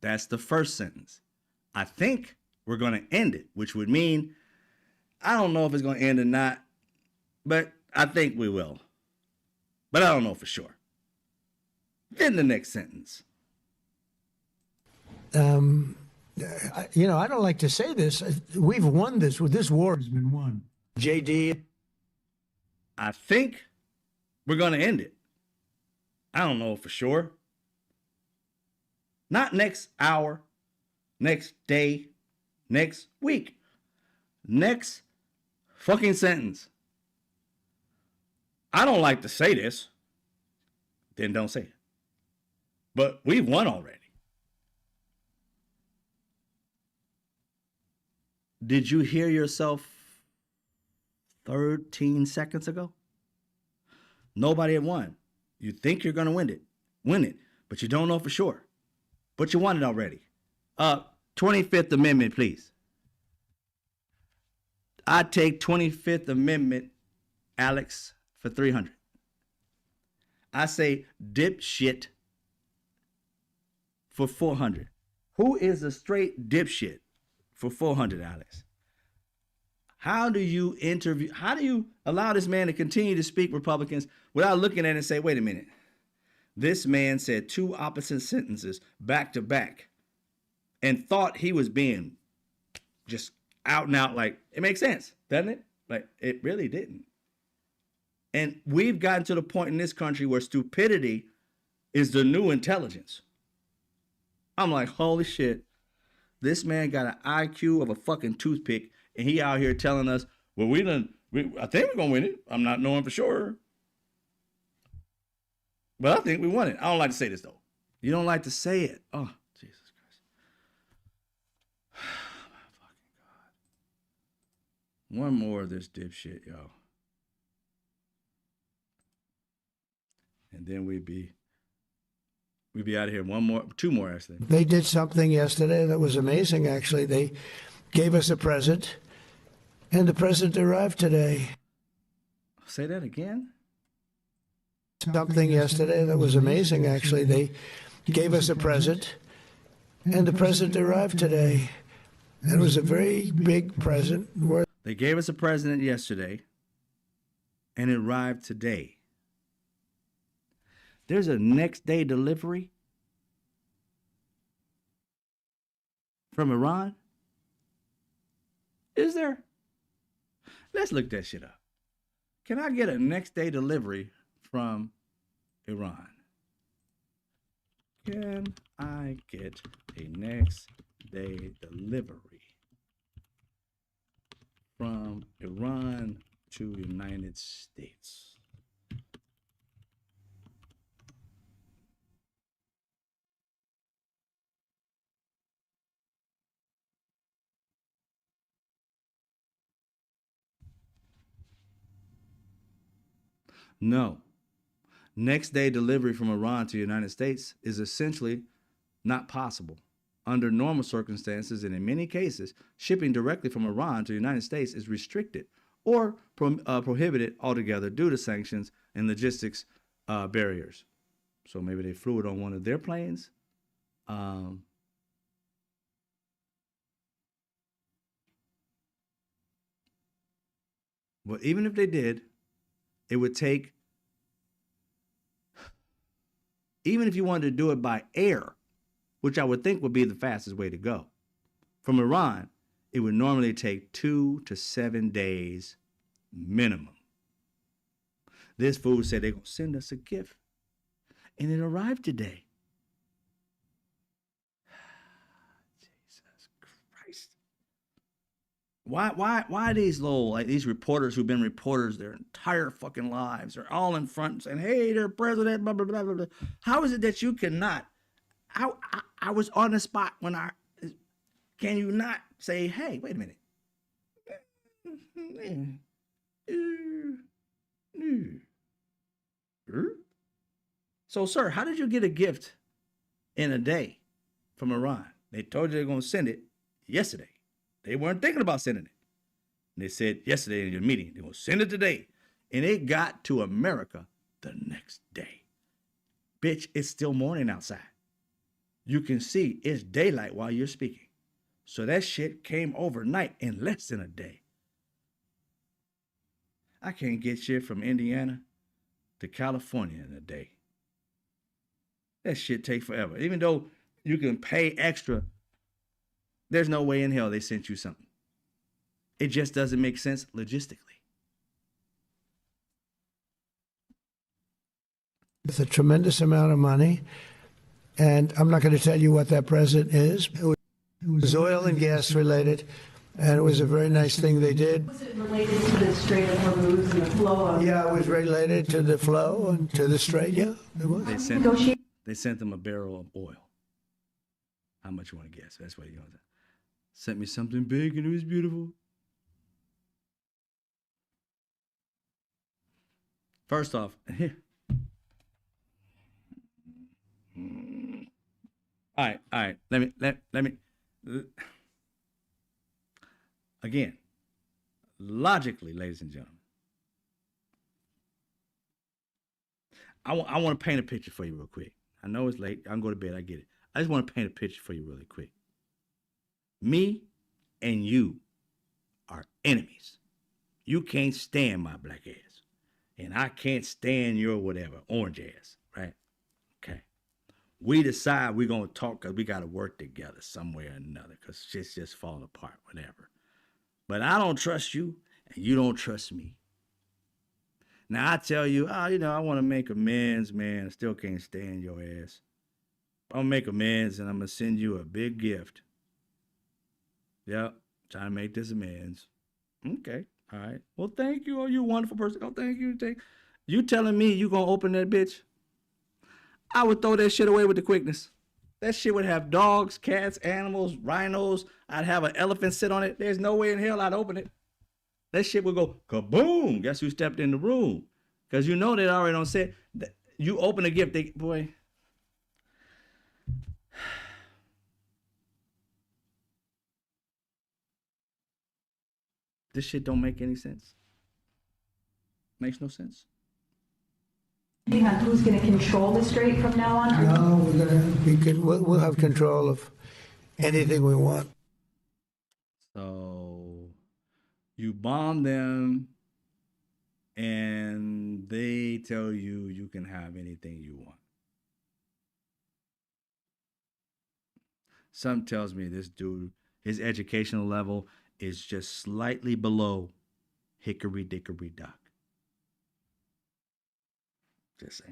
That's the first sentence. I think we're going to end it, which would mean I don't know if it's going to end or not, but I think we will. But I don't know for sure. Then the next sentence. I don't like to say this. We've won this. This war has been won. JD. I think we're going to end it. I don't know for sure. Not next hour, next day, next week. Next fucking sentence. I don't like to say this, then don't say it. But we've won already. Did you hear yourself 13 seconds ago? Nobody had won. You think you're going to win it, but you don't know for sure. But you won it already. 25th Amendment, please. I'd take 25th Amendment, Alex, for 300. I say dipshit for 400. Who is a straight dipshit for 400, Alex? How do you allow this man to continue to speak Republicans without looking at it and say, wait a minute, this man said two opposite sentences back to back and thought he was being just out and out, like, it makes sense, doesn't it? Like, it really didn't. And we've gotten to the point in this country where stupidity is the new intelligence. I'm like, holy shit, this man got an IQ of a fucking toothpick, and he out here telling us, well, I think we're going to win it. I'm not knowing for sure. But I think we won it. I don't like to say this, though. You don't like to say it. Oh, Jesus Christ. My fucking God. One more of this dipshit, y'all. And then we'd be out of here. Two more, actually. They did something yesterday that was amazing, actually. They gave us a present, and the present arrived today. Say that again? Something yesterday that was amazing, actually. They gave us a present, and the present arrived today. It was a very big present. They gave us a present yesterday, and it arrived today. There's a next day delivery from Iran? Is there? Let's look that shit up. Can I get a next day delivery from Iran? Can I get a next day delivery from Iran to United States? No. Next day delivery from Iran to the United States is essentially not possible. Under normal circumstances, and in many cases, shipping directly from Iran to the United States is restricted or prohibited altogether due to sanctions and logistics barriers. So maybe they flew it on one of their planes. But even if they did, it would take, even if you wanted to do it by air, which I would think would be the fastest way to go, from Iran, it would normally take 2 to 7 days minimum. This fool said they're going to send us a gift, and it arrived today. Jesus Christ. Why these little, like these reporters who've been reporters their entire fucking lives are all in front saying, hey, they're president, blah, blah, blah, blah, blah. How is it that you cannot, I was on the spot when can you not say, hey, wait a minute. So, sir, how did you get a gift in a day from Iran? They told you they're going to send it yesterday. They weren't thinking about sending it. And they said yesterday in your meeting, they're going to send it today. And it got to America the next day. Bitch, it's still morning outside. You can see it's daylight while you're speaking. So that shit came overnight in less than a day. I can't get shit from Indiana to California in a day. That shit take forever. Even though you can pay extra, there's no way in hell they sent you something. It just doesn't make sense logistically. With a tremendous amount of money, and I'm not going to tell you what that present is. It was oil and gas related, And it was a very nice thing they did. Was it related to the Strait of Hormuz and the flow of Yeah, it was related to the flow and to the strait. Yeah, it was. They sent them a barrel of oil. How much you want to guess? That's what he goes. Sent me something big and it was beautiful. First off, here. All right. Let me. Again, logically, ladies and gentlemen, I want to paint a picture for you real quick. I know it's late. I can go to bed. I get it. I just want to paint a picture for you really quick. Me and you are enemies. You can't stand my black ass. And I can't stand your whatever, orange ass, right? Okay. We decide we're going to talk because we got to work together somewhere or another because shit's just falling apart, whatever. But I don't trust you, and you don't trust me. Now, I tell you, I want to make amends, man. I still can't stand your ass. I'm going to make amends, and I'm going to send you a big gift. Yep, trying to make this amends. Okay, all right. Well, thank you. Oh, you a wonderful person. Oh, thank you. You telling me you going to open that bitch? I would throw that shit away with the quickness. That shit would have dogs, cats, animals, rhinos. I'd have an elephant sit on it. There's no way in hell I'd open it. That shit would go kaboom. Guess who stepped in the room? Because you know they already don't say it. You open a gift, boy. This shit don't make any sense. Makes no sense. on who's going to control the strait from now on? No, we'll have control of anything we want. So you bomb them and they tell you you can have anything you want. Something tells me this dude, his educational level is just slightly below hickory dickory dock. Just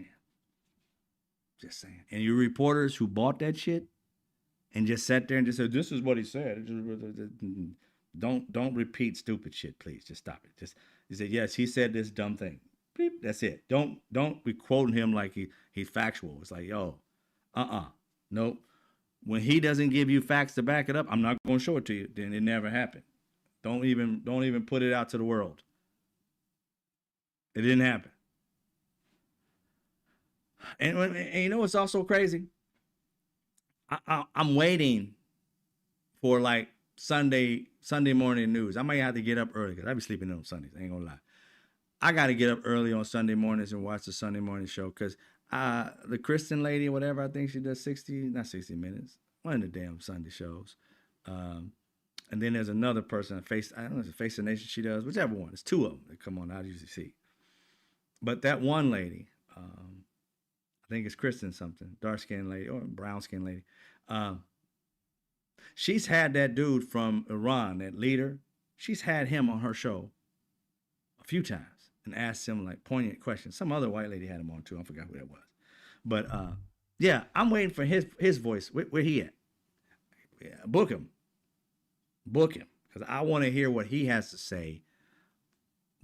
saying. And you reporters who bought that shit and just sat there and just said, this is what he said. Don't repeat stupid shit, please. Just stop it. You say, yes, he said this dumb thing. Beep, that's it. Don't be quoting him like he's factual. It's like, yo, nope. When he doesn't give you facts to back it up, I'm not going to show it to you. Then it never happened. Don't even put it out to the world. It didn't happen. And you know what's also crazy? I'm waiting for like Sunday morning news. I might have to get up early because I be sleeping in on Sundays. I ain't gonna lie. I got to get up early on Sunday mornings and watch the Sunday morning show because the Kristen lady or whatever, I think she does 60 Minutes. One of the damn Sunday shows. And then there's another person, I don't know if it's Face the Nation she does, whichever one. It's two of them that come on, I usually see. But that one lady, I think it's Kristen something, dark-skinned lady or brown-skinned lady. She's had that dude from Iran, that leader. She's had him on her show a few times and asked him like poignant questions. Some other white lady had him on too. I forgot who that was. But yeah, I'm waiting for his voice. Where he at? Yeah, book him because I want to hear what he has to say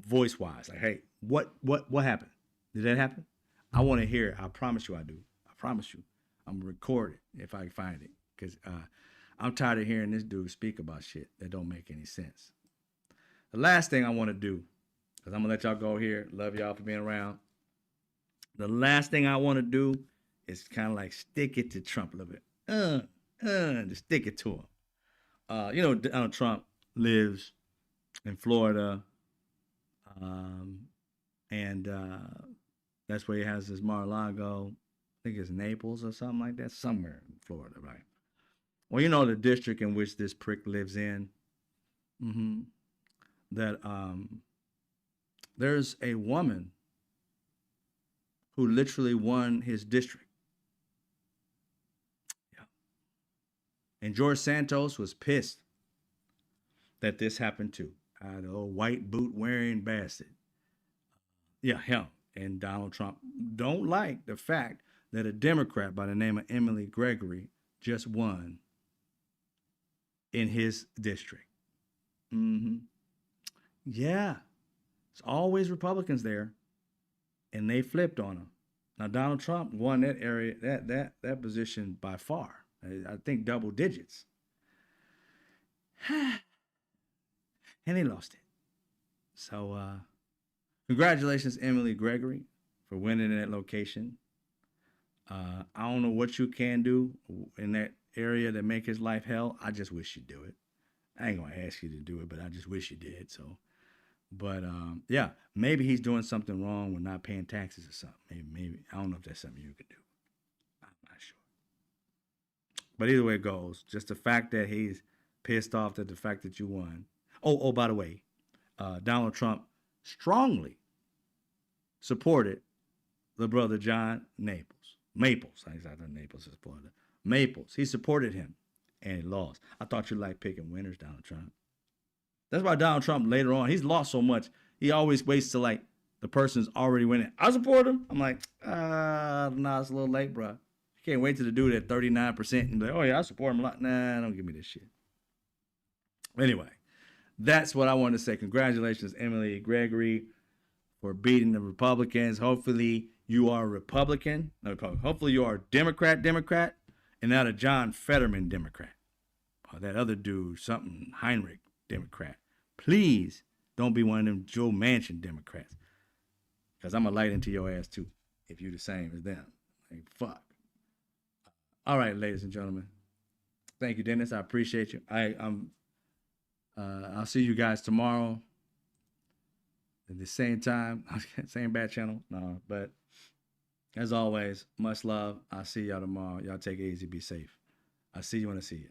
voice-wise. Like, hey, what happened? Did that happen? I want to hear it. I promise you I do. I promise you. I'm going to record it if I can find it because I'm tired of hearing this dude speak about shit that don't make any sense. The last thing I want to do, because I'm going to let y'all go here. Love y'all for being around. The last thing I want to do is kind of like stick it to Trump a little bit. Just stick it to him. Donald Trump lives in Florida, and that's where he has his Mar-a-Lago. I think it's Naples or something like that, somewhere in Florida, right? Well, you know the district in which this prick lives in. That there's a woman who literally won his district. Yeah. And George Santos was pissed that this happened too. The old white boot wearing bastard. Yeah, him. And Donald Trump don't like the fact that a Democrat by the name of Emily Gregory just won in his district. Mm-hmm. Yeah. It's always Republicans there, and they flipped on him. Now Donald Trump won that area, that position by far. I think double digits, and he lost it. So congratulations, Emily Gregory, for winning that location. I don't know what you can do in that area that make his life hell. I just wish you'd do it. I ain't gonna ask you to do it, but I just wish you did. So, but yeah, maybe he's doing something wrong with not paying taxes or something. Maybe I don't know if that's something you could do. I'm not sure. But either way it goes, just the fact that he's pissed off at the fact that you won. Oh, by the way, Donald Trump strongly supported the brother John Maples. I thought Naples is Florida. Maples. He supported him, and he lost. I thought you liked picking winners, Donald Trump. That's why Donald Trump later on, he's lost so much. He always waits till like the person's already winning. I support him. I'm like, nah, it's a little late, bro. You can't wait till the dude at 39% and be like, oh yeah, I support him a lot. Nah, don't give me this shit. Anyway, that's what I wanted to say. Congratulations, Emily Gregory, for beating the Republicans. Hopefully you are a Republican. No, hopefully you are a Democrat, and not a John Fetterman Democrat. Or that other dude, something Heinrich Democrat. Please don't be one of them Joe Manchin Democrats. Because I'm going to light into your ass too if you're the same as them. Like, fuck. All right, ladies and gentlemen. Thank you, Dennis. I appreciate you. I'll see you guys tomorrow at the same time. Same bad channel. No, but as always, much love. I'll see y'all tomorrow. Y'all take it easy. Be safe. I'll see you when I see you.